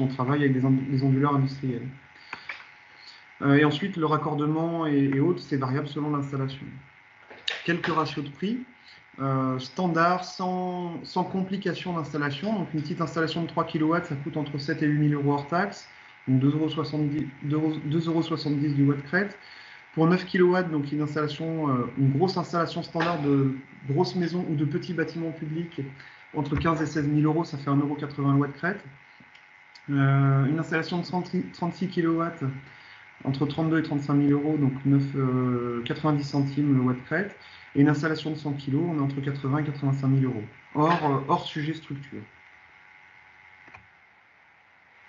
on travaille avec des onduleurs industriels. Et ensuite, le raccordement et autres, c'est variable selon l'installation. Quelques ratios de prix. Standard, sans complication d'installation. Donc une petite installation de 3 kW, ça coûte entre 7 et 8 000 € hors taxe, donc 2,70 € du watt-crête. Pour 9 kW, donc une grosse installation standard de grosses maisons ou de petits bâtiments publics, entre 15 et 16 000 €, ça fait 1,80 € le watt-crête. Une installation de 36 kW, entre 32 et 35 000 €, donc 90 centimes le watt-crête. Et une installation de 100 kg, on est entre 80 et 85 000 €, hors sujet structure.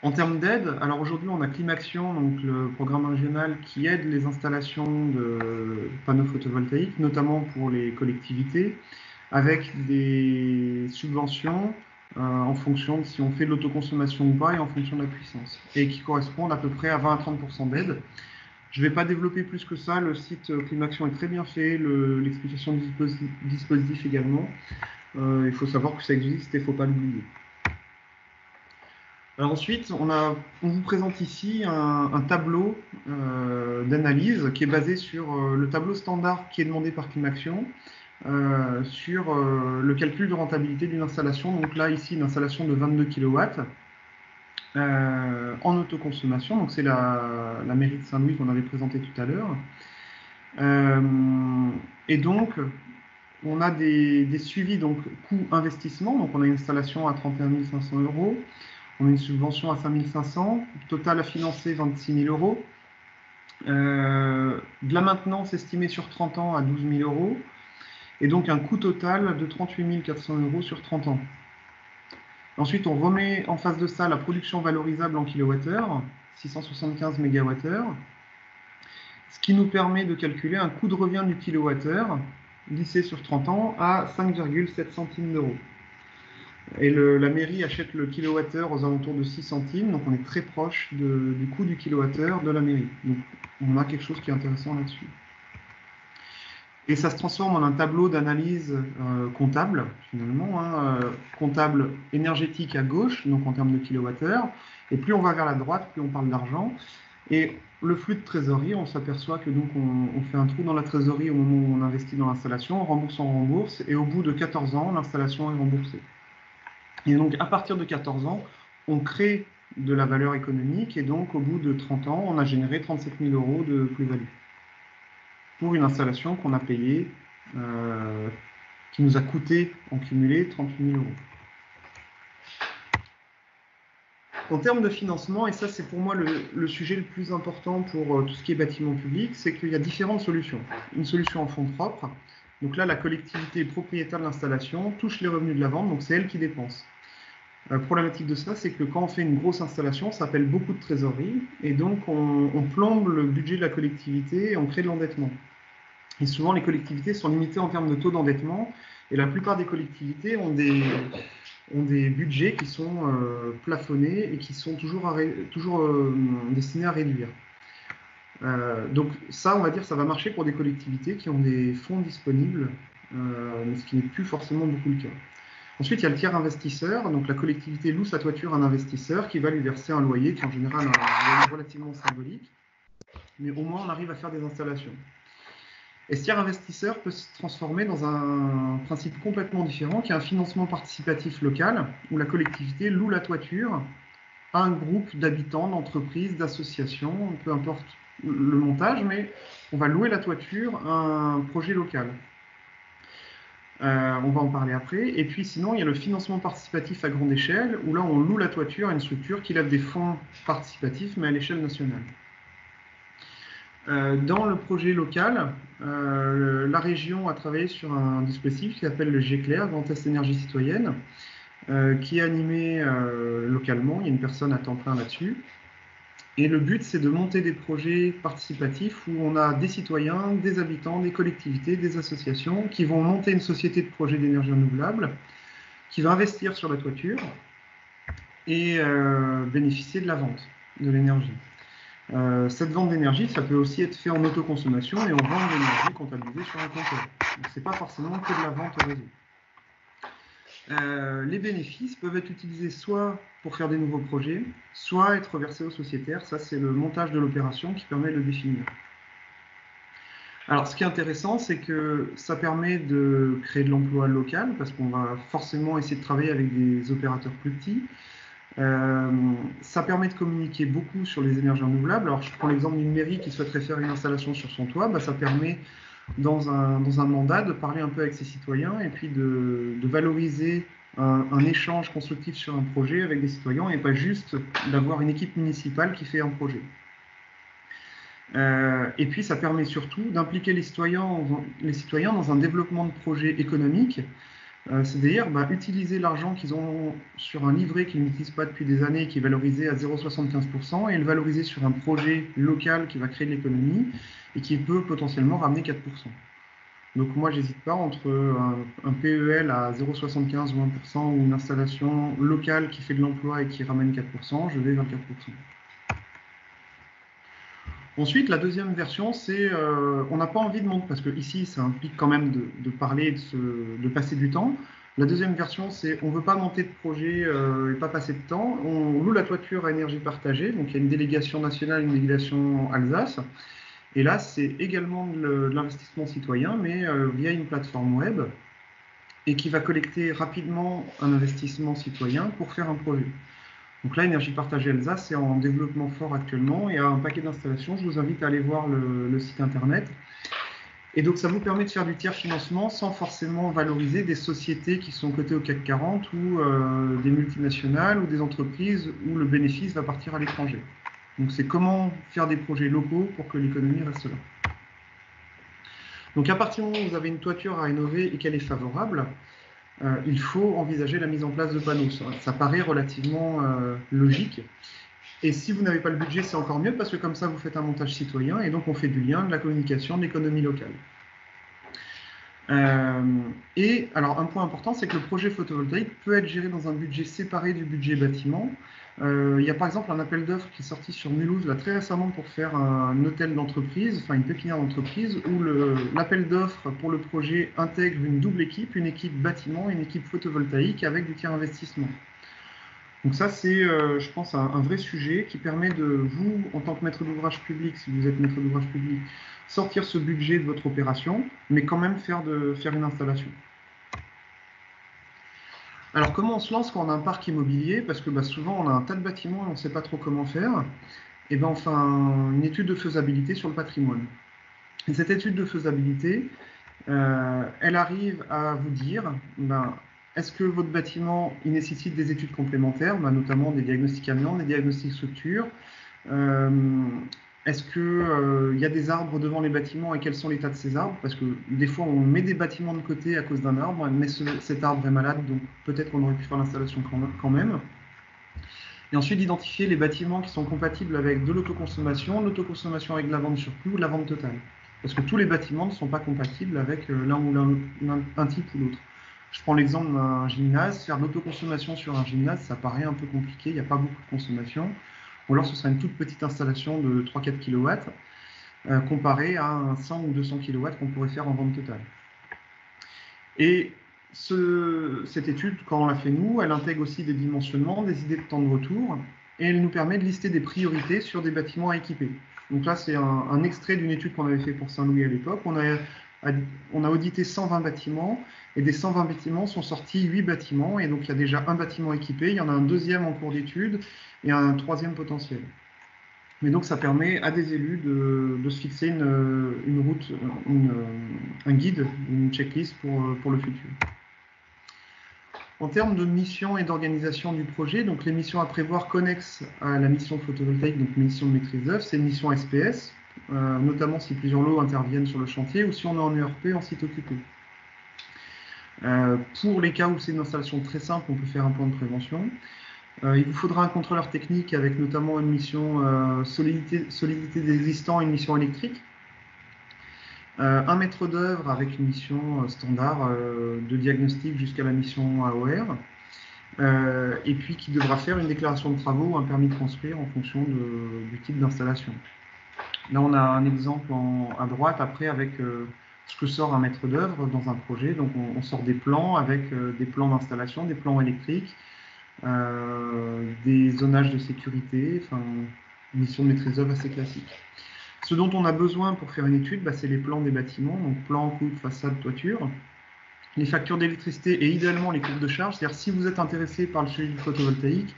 En termes d'aide, alors aujourd'hui on a Climaction, donc le programme régional qui aide les installations de panneaux photovoltaïques, notamment pour les collectivités, avec des subventions en fonction de si on fait de l'autoconsommation ou pas et en fonction de la puissance, et qui correspondent à peu près à 20 à 30 % d'aide. Je ne vais pas développer plus que ça. Le site Climaction est très bien fait, l'explication du dispositif également. Il faut savoir que ça existe et il ne faut pas l'oublier. Alors ensuite, on vous présente ici un tableau d'analyse qui est basé sur le tableau standard qui est demandé par Climaction, sur le calcul de rentabilité d'une installation. Donc là, ici, une installation de 22 kW en autoconsommation. Donc c'est la mairie de Saint-Louis qu'on avait présenté tout à l'heure. Et donc, on a des suivis, donc coût-investissement. Donc on a une installation à 31 500 €. On a une subvention à 5 500, total à financer 26 000 €. De la maintenance estimée sur 30 ans à 12 000 €. Et donc un coût total de 38 400 € sur 30 ans. Ensuite, on remet en face de ça la production valorisable en kilowattheure, 675 MWh, ce qui nous permet de calculer un coût de revient du kilowattheure, lissé sur 30 ans, à 5,7 centimes d'euros. Et la mairie achète le kilowattheure aux alentours de 6 centimes, donc on est très proche du coût du kilowattheure de la mairie. Donc on a quelque chose qui est intéressant là-dessus. Et ça se transforme en un tableau d'analyse comptable, finalement, comptable énergétique à gauche, donc en termes de kilowattheure. Et plus on va vers la droite, plus on parle d'argent. Et le flux de trésorerie, on s'aperçoit que donc on fait un trou dans la trésorerie au moment où on investit dans l'installation, on rembourse, et au bout de 14 ans, l'installation est remboursée. Et donc à partir de 14 ans, on crée de la valeur économique, et donc au bout de 30 ans, on a généré 37 000 € de plus-value pour une installation qu'on a payée, qui nous a coûté en cumulé 38 000 €. En termes de financement, et ça c'est pour moi le sujet le plus important pour tout ce qui est bâtiment public, c'est qu'il y a différentes solutions. Une solution en fonds propres, donc là la collectivité propriétaire de l'installation touche les revenus de la vente, donc c'est elle qui dépense. La problématique de ça, c'est que quand on fait une grosse installation, ça appelle beaucoup de trésorerie, et donc on plombe le budget de la collectivité et on crée de l'endettement. Et souvent, les collectivités sont limitées en termes de taux d'endettement, et la plupart des collectivités ont des budgets qui sont plafonnés et qui sont toujours destinés à réduire. Donc ça, on va dire, ça va marcher pour des collectivités qui ont des fonds disponibles, mais ce qui n'est plus forcément beaucoup le cas. Ensuite, il y a le tiers investisseur. Donc la collectivité loue sa toiture à un investisseur qui va lui verser un loyer qui est en général un loyer relativement symbolique, mais au moins on arrive à faire des installations. Et ce tiers investisseur peut se transformer dans un principe complètement différent, qui est un financement participatif local, où la collectivité loue la toiture à un groupe d'habitants, d'entreprises, d'associations, peu importe le montage, mais on va louer la toiture à un projet local. On va en parler après. Et puis sinon, il y a le financement participatif à grande échelle, où là on loue la toiture à une structure qui lève des fonds participatifs, mais à l'échelle nationale. Dans le projet local, la région a travaillé sur un dispositif qui s'appelle le GECLAIR, Grand Est Énergie Citoyenne, qui est animé localement. Il y a une personne à temps plein là-dessus. Et le but, c'est de monter des projets participatifs où on a des citoyens, des habitants, des collectivités, des associations qui vont monter une société de projets d'énergie renouvelable, qui va investir sur la toiture et bénéficier de la vente de l'énergie. Cette vente d'énergie, ça peut aussi être fait en autoconsommation et on vend de l'énergie comptabilisée sur un compteur. Donc ce n'est pas forcément que de la vente au réseau. Les bénéfices peuvent être utilisés soit pour faire des nouveaux projets, soit être versés aux sociétaires. Ça, c'est le montage de l'opération qui permet de le définir. Alors, ce qui est intéressant, c'est que ça permet de créer de l'emploi local, parce qu'on va forcément essayer de travailler avec des opérateurs plus petits. Ça permet de communiquer beaucoup sur les énergies renouvelables. Alors, je prends l'exemple d'une mairie qui souhaiterait faire une installation sur son toit. Ça permet, dans un mandat, de parler un peu avec ses citoyens et puis de valoriser un échange constructif sur un projet avec des citoyens et pas juste d'avoir une équipe municipale qui fait un projet. Et puis, ça permet surtout d'impliquer les citoyens dans un développement de projets économiques. C'est-à-dire utiliser l'argent qu'ils ont sur un livret qu'ils n'utilisent pas depuis des années, qui est valorisé à 0,75%, et le valoriser sur un projet local qui va créer de l'économie et qui peut potentiellement ramener 4%. Donc moi, j'hésite pas entre un PEL à 0,75 ou 1% ou une installation locale qui fait de l'emploi et qui ramène 4%, je vais vers 4%. Ensuite, la deuxième version, c'est on n'a pas envie de monter, parce que ici, ça implique quand même de parler, de passer du temps. La deuxième version, c'est on ne veut pas monter de projet et pas passer de temps. On loue la toiture à énergie partagée, donc il y a une délégation nationale, une délégation Alsace. Et là, c'est également de l'investissement citoyen, mais via une plateforme web, et qui va collecter rapidement un investissement citoyen pour faire un projet. Donc là, Énergie Partagée Alsace, c'est en développement fort actuellement. Il y a un paquet d'installations. Je vous invite à aller voir le site internet. Et donc, ça vous permet de faire du tiers financement sans forcément valoriser des sociétés qui sont cotées au CAC 40 ou des multinationales ou des entreprises où le bénéfice va partir à l'étranger. Donc, c'est comment faire des projets locaux pour que l'économie reste là. Donc, à partir du moment où vous avez une toiture à rénover et qu'elle est favorable, il faut envisager la mise en place de panneaux. Ça paraît relativement logique. Et si vous n'avez pas le budget, c'est encore mieux parce que comme ça, vous faites un montage citoyen et donc on fait du lien, de la communication, de l'économie locale. Et alors, un point important, c'est que le projet photovoltaïque peut être géré dans un budget séparé du budget bâtiment. Il y a par exemple un appel d'offres qui est sorti sur Mulhouse là, très récemment pour faire un hôtel d'entreprise, enfin une pépinière d'entreprise, où l'appel d'offres pour le projet intègre une double équipe, une équipe bâtiment et une équipe photovoltaïque avec du tiers investissement. Donc ça, c'est, je pense, un vrai sujet qui permet de vous, en tant que maître d'ouvrage public, si vous êtes maître d'ouvrage public, sortir ce budget de votre opération, mais quand même faire une installation. Alors, comment on se lance quand on a un parc immobilier? Parce que souvent, on a un tas de bâtiments et on ne sait pas trop comment faire. Et bien, on fait une étude de faisabilité sur le patrimoine. Et cette étude de faisabilité, elle arrive à vous dire, est-ce que votre bâtiment il nécessite des études complémentaires, notamment des diagnostics amiantes, des diagnostics structure? Est-ce qu'il y a des arbres devant les bâtiments et quels sont l'état de ces arbres? Parce que des fois, on met des bâtiments de côté à cause d'un arbre, mais cet arbre est malade, donc peut-être qu'on aurait pu faire l'installation quand même. Et ensuite, identifier les bâtiments qui sont compatibles avec de l'autoconsommation avec de la vente surplus ou de la vente totale. Parce que tous les bâtiments ne sont pas compatibles avec l'un ou un type ou l'autre. Je prends l'exemple d'un gymnase. Faire de l'autoconsommation sur un gymnase, ça paraît un peu compliqué, il n'y a pas beaucoup de consommation. Ou alors ce sera une toute petite installation de 3-4 kW comparée à un 100 ou 200 kW qu'on pourrait faire en vente totale. Et cette étude, quand on l'a fait nous, elle intègre aussi des dimensionnements, des idées de temps de retour, et elle nous permet de lister des priorités sur des bâtiments à équiper. Donc là, c'est un extrait d'une étude qu'on avait fait pour Saint-Louis à l'époque. On a audité 120 bâtiments, et des 120 bâtiments sont sortis 8 bâtiments, et donc il y a déjà un bâtiment équipé, il y en a un deuxième en cours d'étude, et un troisième potentiel. Mais donc ça permet à des élus de se fixer une route, un guide, une checklist pour le futur. En termes de mission et d'organisation du projet, donc les missions à prévoir connexes à la mission photovoltaïque, donc mission de maîtrise d'œuvre, c'est une mission SPS, notamment si plusieurs lots interviennent sur le chantier ou si on est en ERP en site occupé. Pour les cas où c'est une installation très simple, on peut faire un plan de prévention. Il vous faudra un contrôleur technique avec notamment une mission solidité des existants et une mission électrique. Un maître d'œuvre avec une mission standard de diagnostic jusqu'à la mission AOR, et puis qui devra faire une déclaration de travaux ou un permis de construire en fonction du type d'installation. Là, on a un exemple à droite après avec ce que sort un maître d'œuvre dans un projet. Donc, on sort des plans avec des plans d'installation, des plans électriques, des zonages de sécurité, enfin, une mission de maîtrise d'œuvre assez classique. Ce dont on a besoin pour faire une étude, c'est les plans des bâtiments, donc plan, coupe, façade, toiture, les factures d'électricité et idéalement les courbes de charge. C'est-à-dire si vous êtes intéressé par le sujet du photovoltaïque,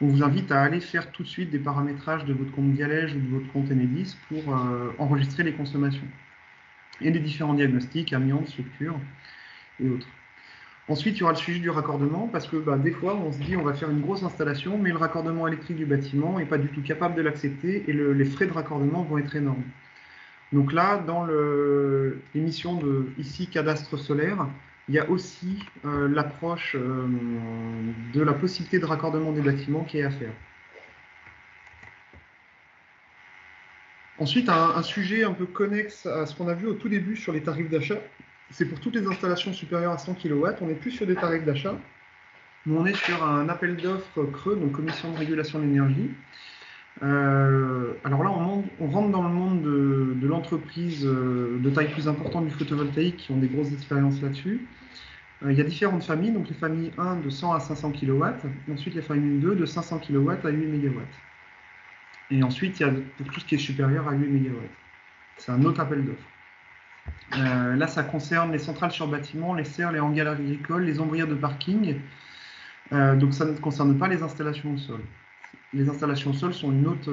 on vous invite à aller faire tout de suite des paramétrages de votre compte Dialège ou de votre compte Enedis pour enregistrer les consommations et les différents diagnostics, amiante, structure et autres. Ensuite, il y aura le sujet du raccordement, parce que des fois, on se dit on va faire une grosse installation, mais le raccordement électrique du bâtiment n'est pas du tout capable de l'accepter, et les frais de raccordement vont être énormes. Donc là, dans l'émission de ici cadastre solaire, il y a aussi l'approche de la possibilité de raccordement des bâtiments qui est à faire. Ensuite, un sujet un peu connexe à ce qu'on a vu au tout début sur les tarifs d'achat. C'est pour toutes les installations supérieures à 100 kW, on n'est plus sur des tarifs d'achat, mais on est sur un appel d'offres creux, donc Commission de régulation de l'énergie, Alors là, on rentre dans le monde de l'entreprise de taille plus importante du photovoltaïque qui ont des grosses expériences là-dessus. Il y a différentes familles, donc les familles 1 de 100 à 500 kW, et ensuite les familles 2 de 500 kW à 8 MW. Et ensuite, il y a pour tout ce qui est supérieur à 8 MW. C'est un autre appel d'offres. Là, ça concerne les centrales sur bâtiment, les serres, les hangars agricoles, les ombrières de parking. Donc ça ne concerne pas les installations au sol. Les installations au sol sont une autre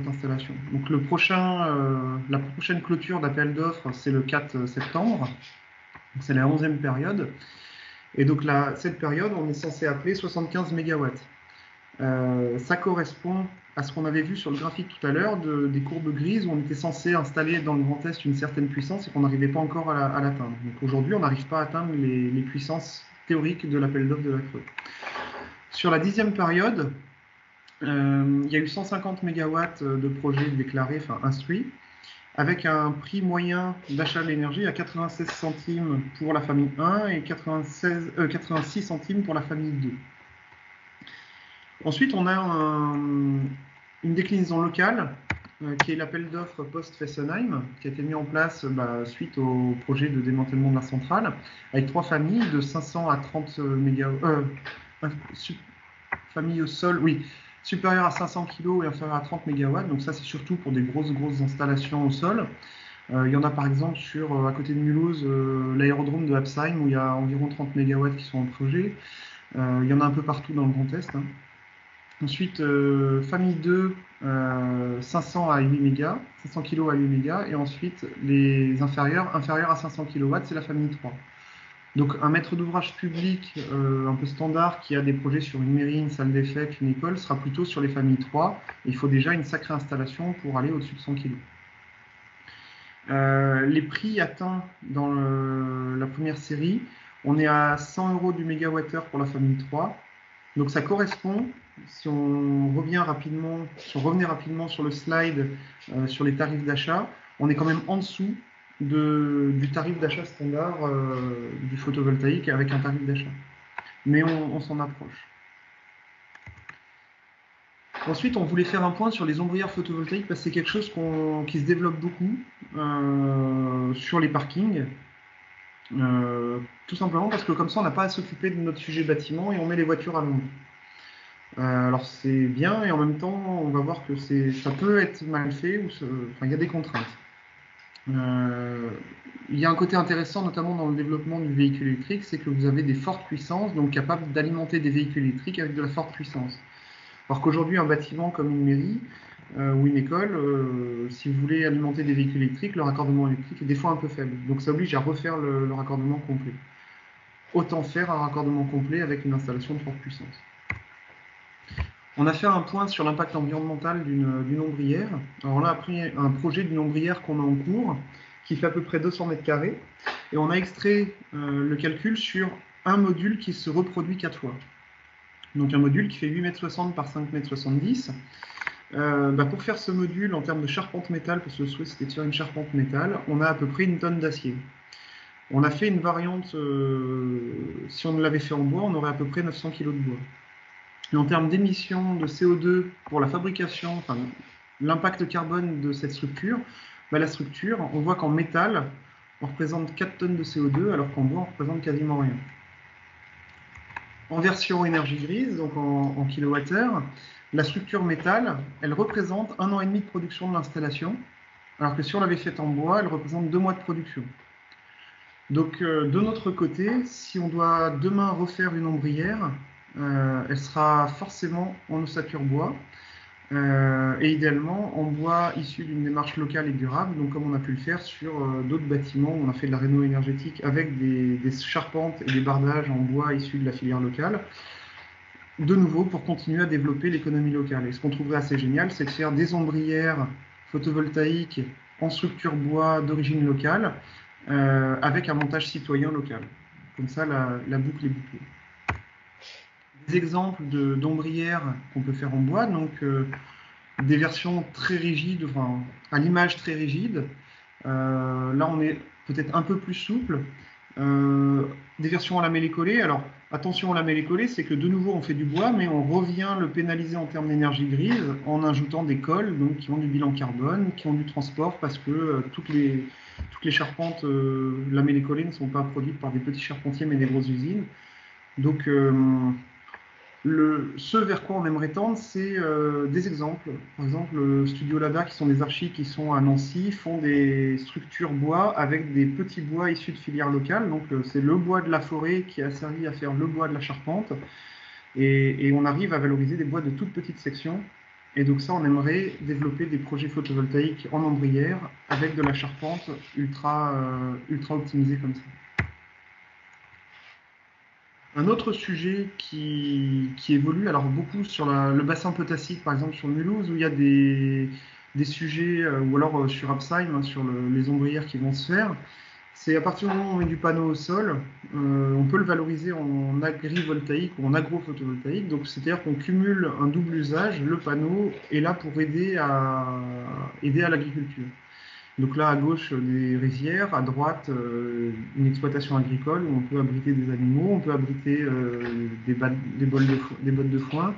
installation. Donc la prochaine clôture d'appel d'offres, c'est le 4 septembre. C'est la 11e période. Et donc cette période, on est censé appeler 75 MW. Ça correspond à ce qu'on avait vu sur le graphique tout à l'heure des courbes grises où on était censé installer dans le Grand Est une certaine puissance et qu'on n'arrivait pas encore à l'atteindre. Donc aujourd'hui, on n'arrive pas à atteindre les puissances théoriques de l'appel d'offres de la Creux. Sur la 10e période, il y a eu 150 MW de projets déclarés, enfin instruits, avec un prix moyen d'achat de l'énergie à 96 centimes pour la famille 1 et 86 centimes pour la famille 2. Ensuite, on a une déclinaison locale qui est l'appel d'offres post-Fessenheim, qui a été mis en place suite au projet de démantèlement de la centrale, avec 3 familles de 500 à 30 MW, familles au sol, oui, supérieures à 500 kg et inférieures à 30 MW. Donc ça, c'est surtout pour des grosses installations au sol. Il y en a par exemple à côté de Mulhouse, l'aérodrome de Absheim, où il y a environ 30 MW qui sont en projet. Il y en a un peu partout dans le Grand Est. Ensuite, famille 2, 500 à 8 MW, 500 kg à 8 MW. Et ensuite, les inférieurs à 500 kW, c'est la famille 3. Donc un maître d'ouvrage public un peu standard qui a des projets sur une mairie, une salle des fêtes, une école, sera plutôt sur les familles 3. Il faut déjà une sacrée installation pour aller au-dessus de 100 kg. Les prix atteints dans la première série, on est à 100 € du mégawattheure pour la famille 3. Donc ça correspond, si on revenait rapidement sur le slide sur les tarifs d'achat, on est quand même en dessous du tarif d'achat standard du photovoltaïque avec un tarif d'achat. Mais on s'en approche. Ensuite, on voulait faire un point sur les ombrières photovoltaïques parce que c'est quelque chose qui se développe beaucoup sur les parkings. Tout simplement parce que comme ça, on n'a pas à s'occuper de notre sujet bâtiment et on met les voitures à l'ombre. Alors c'est bien et en même temps, on va voir que ça peut être mal fait ou il y a des contraintes. Il y a un côté intéressant, notamment dans le développement du véhicule électrique, c'est que vous avez des fortes puissances, donc capables d'alimenter des véhicules électriques avec de la forte puissance. Alors qu'aujourd'hui, un bâtiment comme une mairie ou une école, si vous voulez alimenter des véhicules électriques, le raccordement électrique est des fois un peu faible. Donc ça oblige à refaire le raccordement complet. Autant faire un raccordement complet avec une installation de forte puissance. On a fait un point sur l'impact environnemental d'une ombrière. Alors là, après, un projet d'une ombrière qu'on a en cours, qui fait à peu près 200 mètres carrés. Et on a extrait le calcul sur un module qui se reproduit 4 fois. Donc un module qui fait 8,60 m par 5,70 m. Pour faire ce module, en termes de charpente métal, parce que le souhait c'était de faire une charpente métal, on a à peu près 1 tonne d'acier. On a fait une variante, si on l'avait fait en bois, on aurait à peu près 900 kg de bois. Et en termes d'émissions de CO2 pour la fabrication, enfin, l'impact carbone de cette structure, la structure, on voit qu'en métal, on représente 4 tonnes de CO2, alors qu'en bois, on représente quasiment rien. En version énergie grise, donc en kilowattheure, la structure métal, elle représente 1 an et demi de production de l'installation, alors que si on l'avait faite en bois, elle représente 2 mois de production. Donc, de notre côté, si on doit demain refaire une ombrière, elle sera forcément en ossature bois et idéalement en bois issu d'une démarche locale et durable, donc comme on a pu le faire sur d'autres bâtiments où on a fait de la réno énergétique avec des charpentes et des bardages en bois issus de la filière locale, de nouveau pour continuer à développer l'économie locale. Et ce qu'on trouverait assez génial, c'est de faire des ombrières photovoltaïques en structure bois d'origine locale avec un montage citoyen local. Comme ça, la boucle est bouclée. Des exemples d'ombrières qu'on peut faire en bois, donc des versions très rigides, enfin, à l'image très rigide. Là, on est peut-être un peu plus souple. Des versions à la mêlée-collée. Alors, attention à la mêlée-collée, c'est que de nouveau, on fait du bois, mais on revient le pénaliser en termes d'énergie grise en ajoutant des cols donc, qui ont du bilan carbone, qui ont du transport, parce que toutes les charpentes, la mêlée-collée ne sont pas produites par des petits charpentiers, mais des grosses usines. Donc, ce vers quoi on aimerait tendre, c'est des exemples. Par exemple, Studio Lada, qui sont des archis qui sont à Nancy, font des structures bois avec des petits bois issus de filières locales. Donc, c'est le bois de la forêt qui a servi à faire le bois de la charpente. Et on arrive à valoriser des bois de toutes petites sections. Et donc ça, on aimerait développer des projets photovoltaïques en ombrière avec de la charpente ultra optimisée comme ça. Un autre sujet qui évolue alors beaucoup sur le bassin potassique, par exemple sur Mulhouse, où il y a des sujets, ou alors sur Absheim, hein, sur les ombrières qui vont se faire, c'est à partir du moment où on met du panneau au sol, on peut le valoriser en agrivoltaïque ou en agrophotovoltaïque. Donc c'est-à-dire qu'on cumule un double usage, le panneau est là pour aider à l'agriculture. Donc là, à gauche, des rizières, à droite, une exploitation agricole où on peut abriter des animaux, on peut abriter des bottes de foin.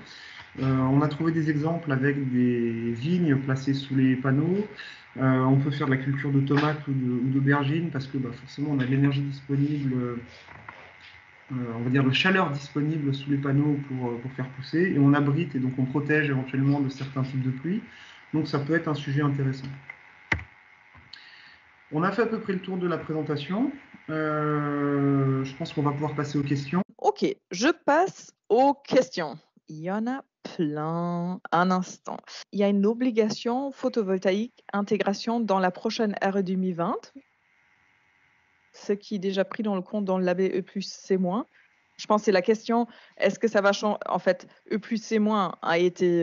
On a trouvé des exemples avec des vignes placées sous les panneaux. On peut faire de la culture de tomates ou d'aubergines parce que forcément, on a de l'énergie disponible, on va dire de la chaleur disponible sous les panneaux pour faire pousser. Et on abrite et donc on protège éventuellement de certains types de pluie. Donc ça peut être un sujet intéressant. On a fait à peu près le tour de la présentation. Je pense qu'on va pouvoir passer aux questions. Ok, je passe aux questions. Il y en a plein. Un instant. Il y a une obligation photovoltaïque intégration dans la prochaine RE 2020, ce qui est déjà pris dans le compte dans l'ABE plus C-. Je pense que c'est la question, est-ce que ça va changer? En fait, E plus C- a été...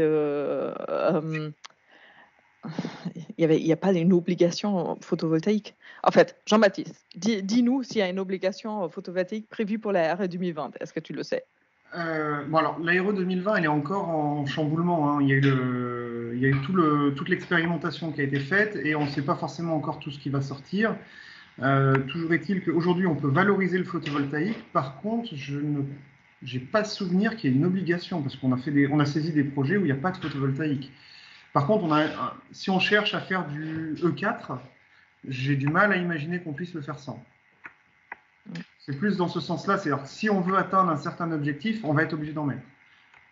il n'y a pas une obligation photovoltaïque. En fait, Jean-Baptiste, dis-nous s'il y a une obligation photovoltaïque prévue pour la RE 2020. Est-ce que tu le sais? Alors, la RE 2020, elle est encore en chamboulement. Hein. Il y a eu toute l'expérimentation qui a été faite et on ne sait pas forcément encore tout ce qui va sortir. Toujours est-il qu'aujourd'hui, on peut valoriser le photovoltaïque. Par contre, je n'ai pas souvenir qu'il y ait une obligation parce qu'on a saisi des projets où il n'y a pas de photovoltaïque. Par contre, si on cherche à faire du E4, j'ai du mal à imaginer qu'on puisse le faire sans. C'est plus dans ce sens-là, c'est-à-dire si on veut atteindre un certain objectif, on va être obligé d'en mettre.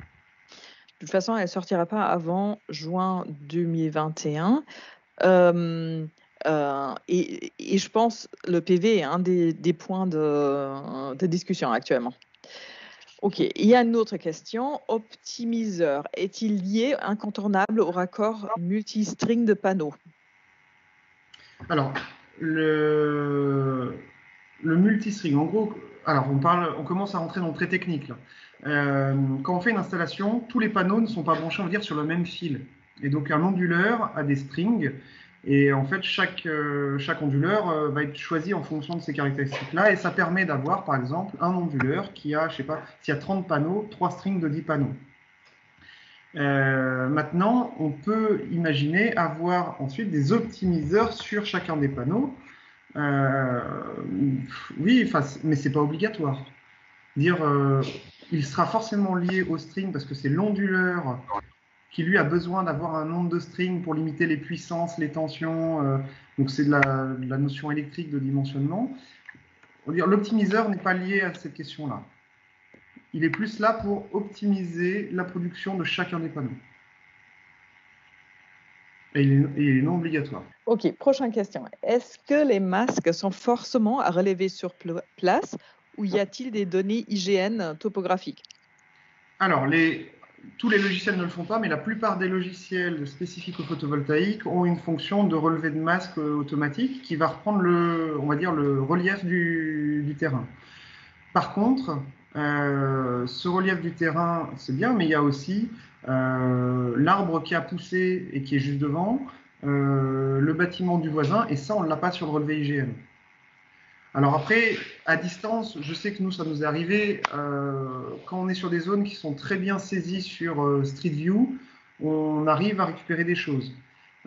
De toute façon, elle ne sortira pas avant juin 2021. Et je pense le PV est un des points de discussion actuellement. Ok, il y a une autre question. Optimiseur est-il lié incontournable au raccord multistring de panneaux? Alors, le multistring, en gros, alors on commence à rentrer dans le très technique. Là. Quand on fait une installation, tous les panneaux ne sont pas branchés, on va dire, sur le même fil. Et donc, un onduleur a des strings. Et en fait, chaque onduleur va être choisi en fonction de ces caractéristiques-là. Et ça permet d'avoir, par exemple, un onduleur qui a, je sais pas, s'il y a 30 panneaux, 3 strings de 10 panneaux. Maintenant, on peut imaginer avoir ensuite des optimiseurs sur chacun des panneaux. Oui, mais ce n'est pas obligatoire. Il sera forcément lié au string parce que c'est l'onduleur qui lui a besoin d'avoir un nombre de strings pour limiter les puissances, les tensions. Donc c'est de la notion électrique de dimensionnement. L'optimiseur n'est pas lié à cette question-là. Il est plus là pour optimiser la production de chacun des panneaux. Et il est non obligatoire. Ok, prochaine question. Est-ce que les masques sont forcément à relever sur place ou y a-t-il des données IGN topographiques? Alors, tous les logiciels ne le font pas, mais la plupart des logiciels spécifiques au photovoltaïque ont une fonction de relevé de masque automatique qui va reprendre on va dire, le relief du terrain. Par contre, ce relief du terrain, c'est bien, mais il y a aussi l'arbre qui a poussé et qui est juste devant, le bâtiment du voisin, et ça, on ne l'a pas sur le relevé IGN. Alors après, à distance, je sais que nous, ça nous est arrivé, quand on est sur des zones qui sont très bien saisies sur Street View, on arrive à récupérer des choses.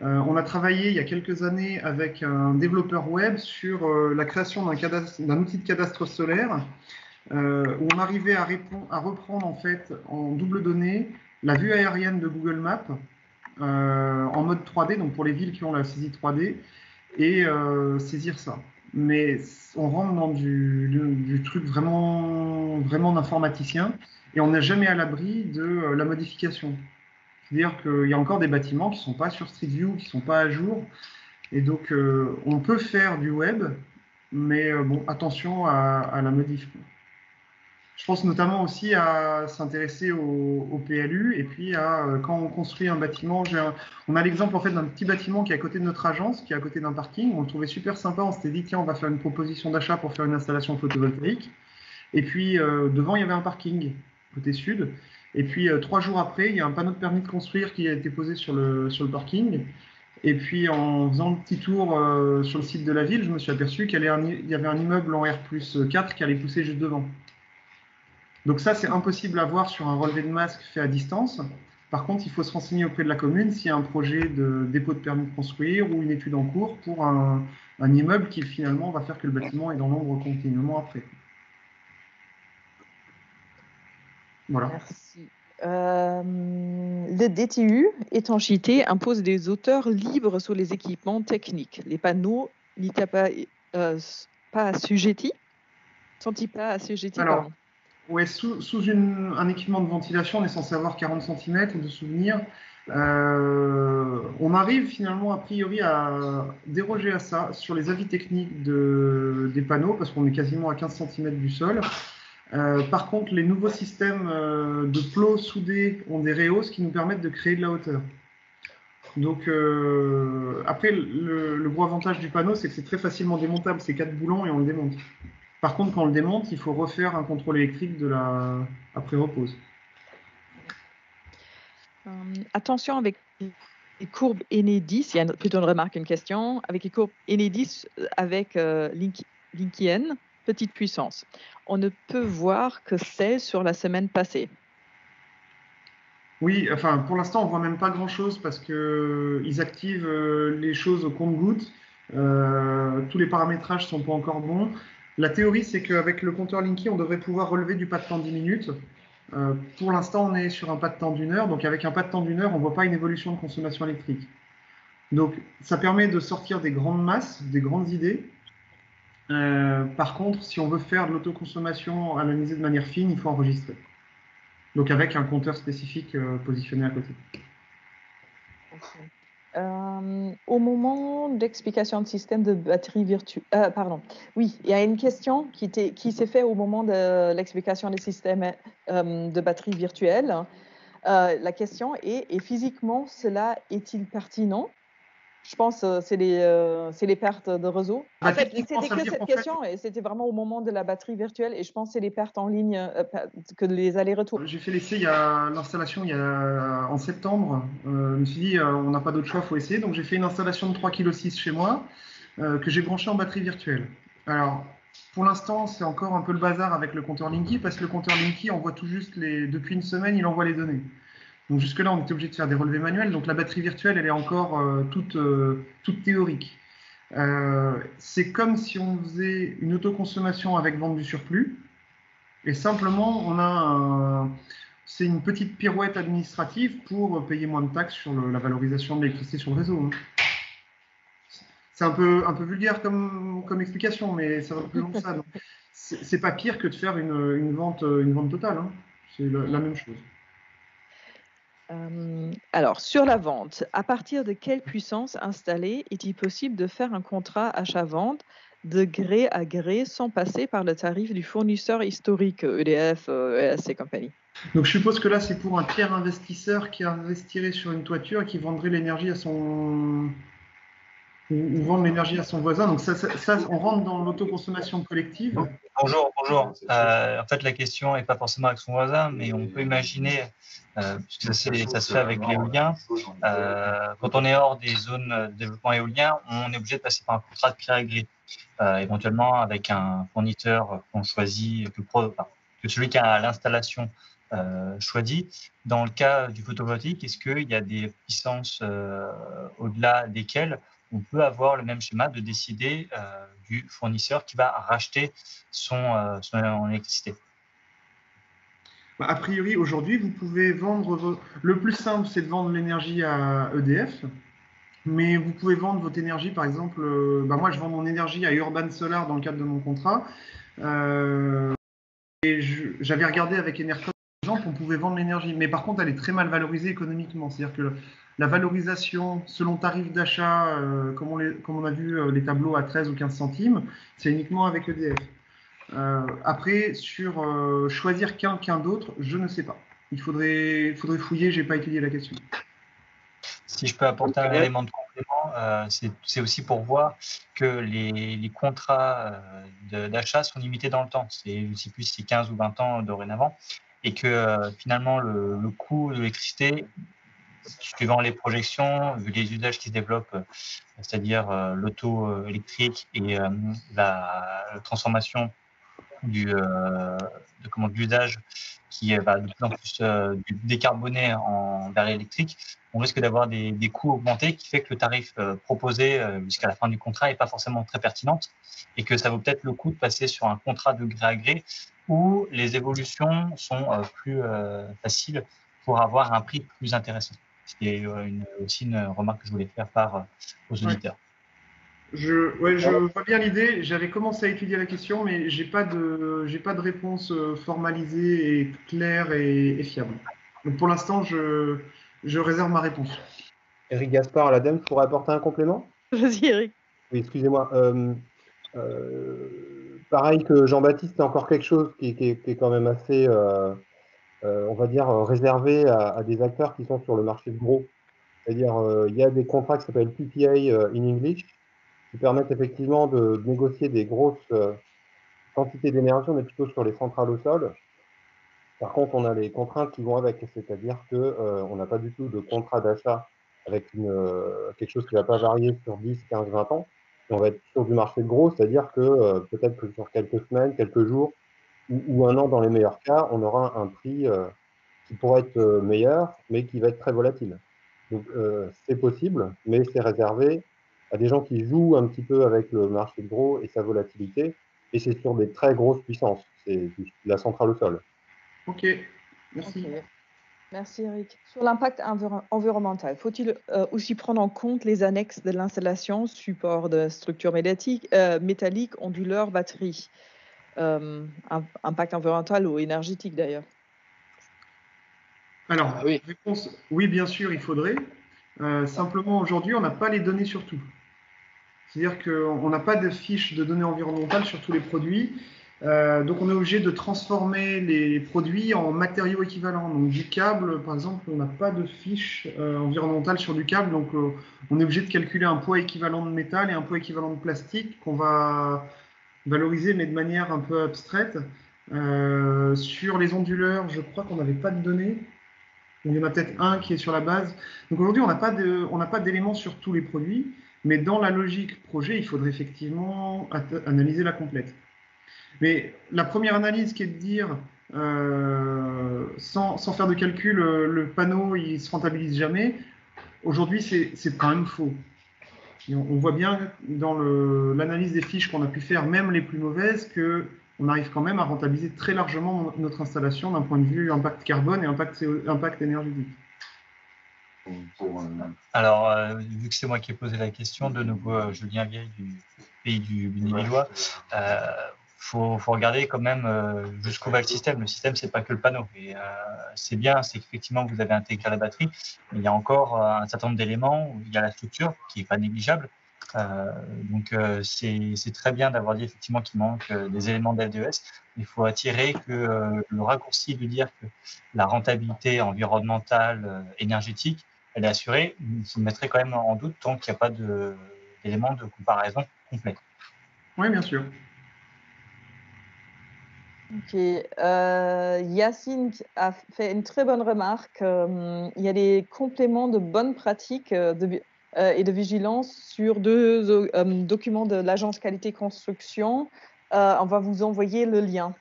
On a travaillé il y a quelques années avec un développeur web sur la création d'un outil de cadastre solaire où on arrivait à reprendre en fait en double donnée la vue aérienne de Google Maps en mode 3D, donc pour les villes qui ont la saisie 3D, et saisir ça. Mais on rentre dans du truc vraiment d'informaticien et on n'est jamais à l'abri de la modification. C'est-à-dire qu'il y a encore des bâtiments qui ne sont pas sur Street View, qui ne sont pas à jour. Et donc, on peut faire du web, mais bon, attention à la modif. Je pense notamment aussi à s'intéresser au PLU et puis quand on construit un bâtiment, on a l'exemple en fait d'un petit bâtiment qui est à côté de notre agence, qui est à côté d'un parking. On le trouvait super sympa. On s'était dit tiens, on va faire une proposition d'achat pour faire une installation photovoltaïque. Et puis devant, il y avait un parking côté sud. Et puis 3 jours après, il y a un panneau de permis de construire qui a été posé sur le parking. Et puis en faisant le petit tour sur le site de la ville, je me suis aperçu qu'il y avait un immeuble en R+4 qui allait pousser juste devant. Donc ça, c'est impossible à voir sur un relevé de masque fait à distance. Par contre, il faut se renseigner auprès de la commune s'il y a un projet de dépôt de permis de construire ou une étude en cours pour un immeuble qui finalement va faire que le bâtiment est dans l'ombre continuellement après. Voilà. Merci. Le DTU étanchéité impose des auteurs libres sur les équipements techniques. Les panneaux n'étaient pas assujettis? Sont-ils pas assujettis? Alors, ouais, sous un équipement de ventilation, on est censé avoir 40 cm de souvenir. On arrive finalement a priori à déroger à ça sur les avis techniques des panneaux parce qu'on est quasiment à 15 cm du sol. Par contre, les nouveaux systèmes de plots soudés ont des rehausses qui nous permettent de créer de la hauteur. Donc après, le gros avantage du panneau, c'est que c'est très facilement démontable. C'est 4 boulons et on le démonte. Par contre, quand on le démonte, il faut refaire un contrôle électrique après repose. Attention avec les courbes Enedis, il y a plutôt une remarque, une question. Avec les courbes Enedis avec Linkian, petite puissance, on ne peut voir que celle sur la semaine passée. Oui, enfin, pour l'instant, on ne voit même pas grand-chose parce qu'ils activent les choses au compte-gouttes. Tous les paramétrages ne sont pas encore bons. La théorie, c'est qu'avec le compteur Linky, on devrait pouvoir relever du pas de temps 10 minutes. Pour l'instant, on est sur un pas de temps d'1 heure. Donc, avec un pas de temps d'1 heure, on ne voit pas une évolution de consommation électrique. Donc, ça permet de sortir des grandes masses, des grandes idées. Par contre, si on veut faire de l'autoconsommation analysée de manière fine, il faut enregistrer. Donc avec un compteur spécifique positionné à côté. Au moment d'explication de système de batterie virtuelle, oui, il y a une question qui s'est faite au moment de l'explication des systèmes de batterie virtuelle. La question est physiquement, cela est-il pertinent? Je pense que c'est les pertes de réseau. En fait, c'était que cette question et c'était vraiment au moment de la batterie virtuelle et je pense que c'est les pertes en ligne que les allers-retours. J'ai fait l'essai, l'installation en septembre. Je me suis dit, on n'a pas d'autre choix, il faut essayer. Donc j'ai fait une installation de 3,6 kg chez moi que j'ai branché en batterie virtuelle. Alors, pour l'instant, c'est encore un peu le bazar avec le compteur Linky parce que le compteur Linky envoie tout juste depuis une semaine, il envoie les données. Donc jusque-là, on était obligé de faire des relevés manuels. Donc la batterie virtuelle, elle est encore toute théorique. C'est comme si on faisait une autoconsommation avec vente du surplus. Et simplement, c'est une petite pirouette administrative pour payer moins de taxes sur la valorisation de l'électricité sur le réseau. C'est un peu vulgaire comme explication, mais ça va plus loin que ça. C'est pas pire que de faire une vente totale. Hein. C'est la même chose. Alors, sur la vente, à partir de quelle puissance installée est-il possible de faire un contrat achat-vente de gré à gré sans passer par le tarif du fournisseur historique, EDF, ES et compagnie? Donc, je suppose que là, c'est pour un tiers investisseur qui investirait sur une toiture et qui vendrait l'énergie à son... ou vendre l'énergie à son voisin. Donc, ça, on rentre dans l'autoconsommation collective. Bonjour. En fait, la question n'est pas forcément avec son voisin, mais on peut imaginer, puisque ça se fait avec l'éolien, quand on est hors des zones de développement éolien, on est obligé de passer par un contrat de gré à gré, éventuellement avec un fournisseur qu'on choisit, que celui qui a l'installation choisi. Dans le cas du photovoltaïque, est-ce qu'il y a des puissances au-delà desquelles on peut avoir le même schéma de décider du fournisseur qui va racheter son électricité? A priori, aujourd'hui, vous pouvez vendre. Le plus simple, c'est de vendre l'énergie à EDF. Mais vous pouvez vendre votre énergie, par exemple, moi je vends mon énergie à Urban Solar dans le cadre de mon contrat. Et j'avais regardé avec Enercon, par exemple, on pouvait vendre l'énergie. Mais par contre, elle est très mal valorisée économiquement. C'est-à-dire que la valorisation selon tarif d'achat, comme on a vu les tableaux à 13 ou 15 centimes, c'est uniquement avec EDF. Après, sur choisir quelqu'un d'autre, je ne sais pas. Il faudrait fouiller, je n'ai pas étudié la question. Si je peux apporter un élément de complément, c'est aussi pour voir que les contrats d'achat sont limités dans le temps. Je ne sais plus si c'est 15 ou 20 ans dorénavant. Et que finalement, le coût de l'électricité, suivant les projections, vu les usages qui se développent, c'est-à-dire l'auto électrique et la transformation de l'usage qui va de plus en plus décarboné vers l'électrique, on risque d'avoir des coûts augmentés qui fait que le tarif proposé jusqu'à la fin du contrat n'est pas forcément très pertinente et que ça vaut peut-être le coup de passer sur un contrat de gré à gré où les évolutions sont plus faciles pour avoir un prix plus intéressant. C'est aussi une remarque que je voulais faire part aux auditeurs. Je vois bien l'idée. J'avais commencé à étudier la question, mais j'ai pas de réponse formalisée et claire et fiable. Donc pour l'instant, je réserve ma réponse. Eric Gaspard à l'ADEME, je pourrais apporter un complément? Vas-y, Eric. Oui, excusez-moi. Pareil que Jean-Baptiste, c'est encore quelque chose qui est quand même assez, on va dire, réservé à des acteurs qui sont sur le marché de gros. C'est-à-dire, il y a des contrats qui s'appellent PPA in English, qui permettent effectivement de négocier des grosses quantités d'énergie. On est plutôt sur les centrales au sol. Par contre, on a les contraintes qui vont avec, c'est-à-dire qu'on n'a pas du tout de contrat d'achat avec quelque chose qui ne va pas varier sur 10, 15, 20 ans. Et on va être sur du marché de gros, c'est-à-dire que peut-être que sur quelques semaines, quelques jours ou un an dans les meilleurs cas, on aura un prix qui pourrait être meilleur, mais qui va être très volatile. Donc c'est possible, mais c'est réservé à des gens qui jouent un petit peu avec le marché de gros et sa volatilité, et c'est sur des très grosses puissances. C'est la centrale au sol. Ok, merci. Okay. Merci Eric. Sur l'impact environnemental, faut-il aussi prendre en compte les annexes de l'installation, support de structures métalliques, onduleurs, batteries, impact environnemental ou énergétique d'ailleurs? Alors, oui. Réponse, oui, bien sûr, il faudrait. Simplement, aujourd'hui, on n'a pas les données sur tout. C'est-à-dire qu'on n'a pas de fiche de données environnementales sur tous les produits. Donc, on est obligé de transformer les produits en matériaux équivalents. Donc, du câble, par exemple, on n'a pas de fiche environnementale sur du câble. Donc, on est obligé de calculer un poids équivalent de métal et un poids équivalent de plastique qu'on va valoriser, mais de manière un peu abstraite. Sur les onduleurs, je crois qu'on n'avait pas de données. Donc, il y en a peut-être un qui est sur la base. Donc aujourd'hui, on n'a pas d'éléments sur tous les produits, mais dans la logique projet, il faudrait effectivement analyser la complète. Mais la première analyse qui est de dire, sans faire de calcul, le panneau, il se rentabilise jamais, aujourd'hui, c'est quand même faux. Et on voit bien dans l'analyse des fiches qu'on a pu faire, même les plus mauvaises, que on arrive quand même à rentabiliser très largement notre installation d'un point de vue impact carbone et impact énergétique. Alors, vu que c'est moi qui ai posé la question, de nouveau, Julien Vieille du pays du Bénévillois, faut regarder quand même jusqu'où va le système. Le système, c'est pas que le panneau. Et c'est bien, c'est qu'effectivement, vous avez intégré la batterie, mais il y a encore un certain nombre d'éléments où il y a la structure qui est pas négligeable. Donc, c'est très bien d'avoir dit effectivement qu'il manque des éléments d'LDES. Il faut attirer que le raccourci de dire que la rentabilité environnementale, énergétique, elle est assurée. Je me mettrais quand même en doute tant qu'il n'y a pas d'éléments de comparaison complets. Oui, bien sûr. Ok. Yacine a fait une très bonne remarque. Il y a des compléments de bonnes pratiques et de vigilance sur deux documents de l'agence qualité construction. On va vous envoyer le lien.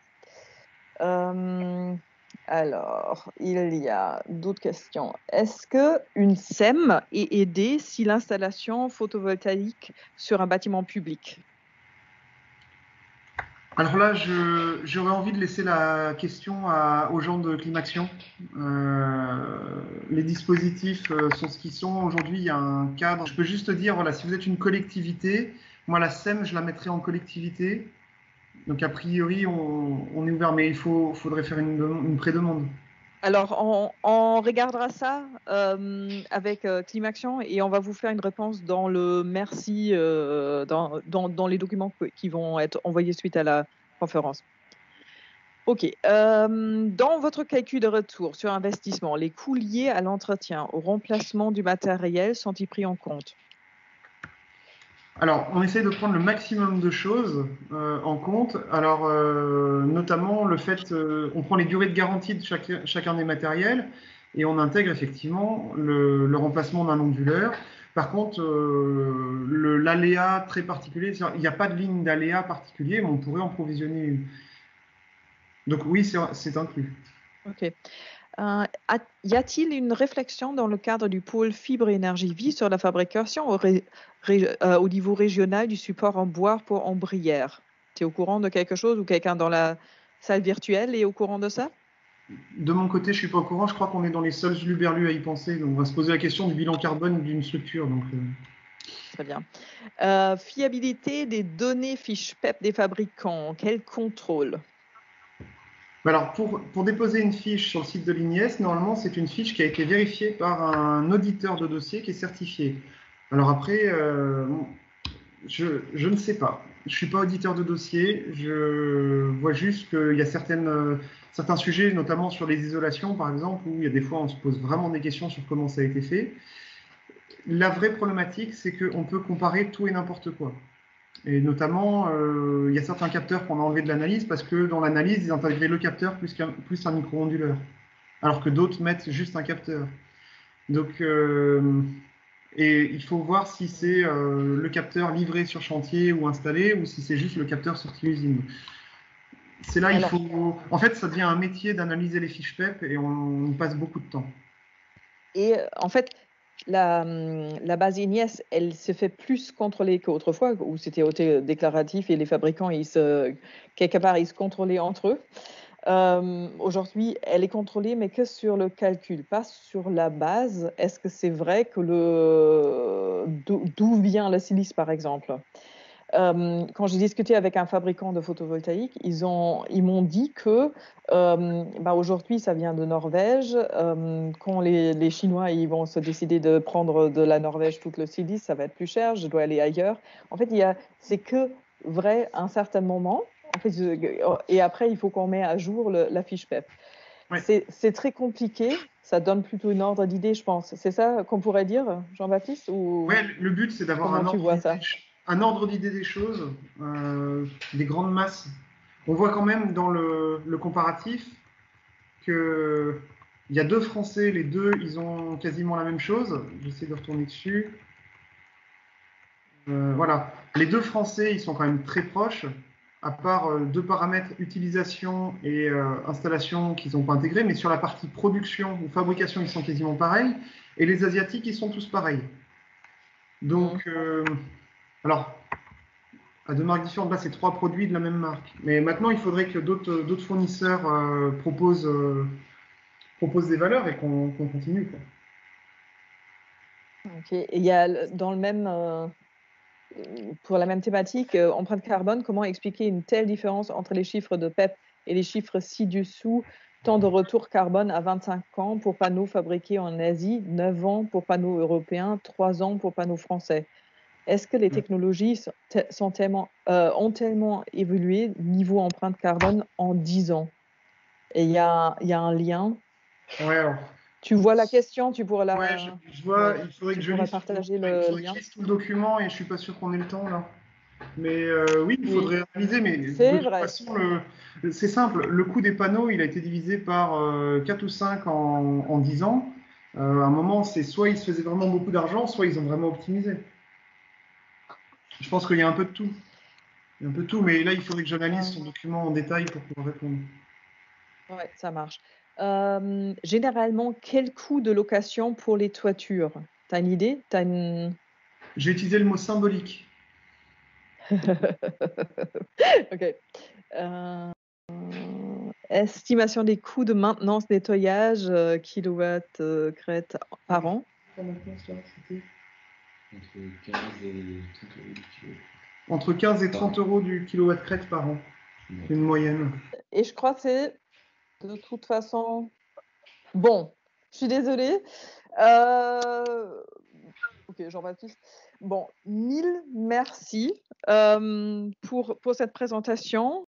Alors, il y a d'autres questions. Est-ce qu'une SEM est aidée si l'installation photovoltaïque sur un bâtiment public? Alors là, j'aurais envie de laisser la question aux gens de Climaction. Les dispositifs sont ce qu'ils sont. Aujourd'hui, il y a un cadre. Je peux juste dire, voilà, si vous êtes une collectivité, moi, la SEM, je la mettrai en collectivité. Donc, a priori, on est ouvert, mais faudrait faire une pré-demande. Alors, on regardera ça avec Climaction et on va vous faire une réponse dans le merci, dans les documents qui vont être envoyés suite à la conférence. OK. Dans votre calcul de retour sur investissement, les coûts liés à l'entretien, au remplacement du matériel sont-ils pris en compte? Alors, on essaie de prendre le maximum de choses en compte. Alors, notamment le fait, on prend les durées de garantie de chacun des matériels et on intègre effectivement le remplacement d'un onduleur. Par contre, l'aléa très particulier, il n'y a pas de ligne d'aléa particulier, mais on pourrait en provisionner une. Donc oui, c'est inclus. OK. Y a-t-il une réflexion dans le cadre du pôle fibre énergie vie sur la fabrication au niveau régional du support en bois pour ombrières? Tu es au courant de quelque chose ou quelqu'un dans la salle virtuelle est au courant de ça? De mon côté, je ne suis pas au courant. Je crois qu'on est dans les seuls huluberlus à y penser. Donc, on va se poser la question du bilan carbone d'une structure. Donc, Très bien. Fiabilité des données fiches PEP des fabricants, quel contrôle? alors, pour déposer une fiche sur le site de l'INIES, normalement, c'est une fiche qui a été vérifiée par un auditeur de dossier qui est certifié. Alors après, je ne sais pas. Je ne suis pas auditeur de dossier. Je vois juste qu'il y a certains sujets, notamment sur les isolations, par exemple, où il y a des fois, on se pose vraiment des questions sur comment ça a été fait. La vraie problématique, c'est qu'on peut comparer tout et n'importe quoi. Et notamment, il y a certains capteurs qu'on a enlevés de l'analyse parce que dans l'analyse, ils intégraient le capteur plus un micro-onduleur, alors que d'autres mettent juste un capteur. Donc, et il faut voir si c'est le capteur livré sur chantier ou installé ou si c'est juste le capteur sorti usine. C'est là, en fait, ça devient un métier d'analyser les fiches PEP et on y passe beaucoup de temps. Et en fait, la base INIES, elle se fait plus contrôler qu'autrefois, où c'était déclaratif et les fabricants, quelque part, ils se contrôlaient entre eux. Aujourd'hui, elle est contrôlée, mais que sur le calcul, pas sur la base. Est-ce que c'est vrai que d'où vient le silice, par exemple? Quand j'ai discuté avec un fabricant de photovoltaïque, ils m'ont dit que aujourd'hui, ça vient de Norvège. Quand les Chinois ils vont se décider de prendre de la Norvège tout le silice, ça va être plus cher, je dois aller ailleurs. En fait, c'est que vrai à un certain moment. En fait, et après, il faut qu'on mette à jour la fiche PEP. Ouais. C'est très compliqué. Ça donne plutôt un ordre d'idée, je pense. C'est ça qu'on pourrait dire, Jean-Baptiste, ou Ouais, le but, c'est d'avoir un ordre d'idée des choses, des grandes masses. On voit quand même dans le comparatif qu'il y a deux Français, les deux, ils ont quasiment la même chose. J'essaie de retourner dessus. Voilà. Les deux Français, ils sont quand même très proches, à part deux paramètres, utilisation et installation qu'ils n'ont pas intégrés, mais sur la partie production ou fabrication, ils sont quasiment pareils. Et les Asiatiques, ils sont tous pareils. Donc, alors, à deux marques différentes, là, c'est trois produits de la même marque. Mais maintenant, il faudrait que d'autres fournisseurs proposent des valeurs et qu'on continue, quoi. Ok. Et il y a dans le même, pour la même thématique, empreinte carbone, comment expliquer une telle différence entre les chiffres de PEP et les chiffres ci-dessous? Temps de retour carbone à 25 ans pour panneaux fabriqués en Asie, 9 ans pour panneaux européens, 3 ans pour panneaux français. Est-ce que les technologies ont tellement évolué niveau empreinte carbone en 10 ans? Et il y a un lien. Ouais, alors, Tu vois la question, tu pourrais la. ouais, je vois, il faudrait que je lise partager le lien. tout le document et je ne suis pas sûr qu'on ait le temps là. Mais oui, il faudrait analyser, mais c'est de toute vrai. façon, c'est simple. Le coût des panneaux, il a été divisé par 4 ou 5 en 10 ans. À un moment, c'est soit ils se faisaient vraiment beaucoup d'argent, soit ils ont vraiment optimisé. Je pense qu'il y a un peu de tout. Il y a un peu de tout, mais là, il faudrait que j'analyse son document en détail pour pouvoir répondre. Ouais, ça marche. Généralement, quel coût de location pour les toitures? Tu as une idée? J'ai utilisé le mot symbolique. Ok. Estimation des coûts de maintenance, nettoyage, kilowatts crête par an. Entre 15 et 30 euros du kilowatt crête par an. C'est une moyenne. Et je crois que c'est de toute façon. Bon, je suis désolée. Ok, Jean-Baptiste. Bon, 1000 merci pour cette présentation.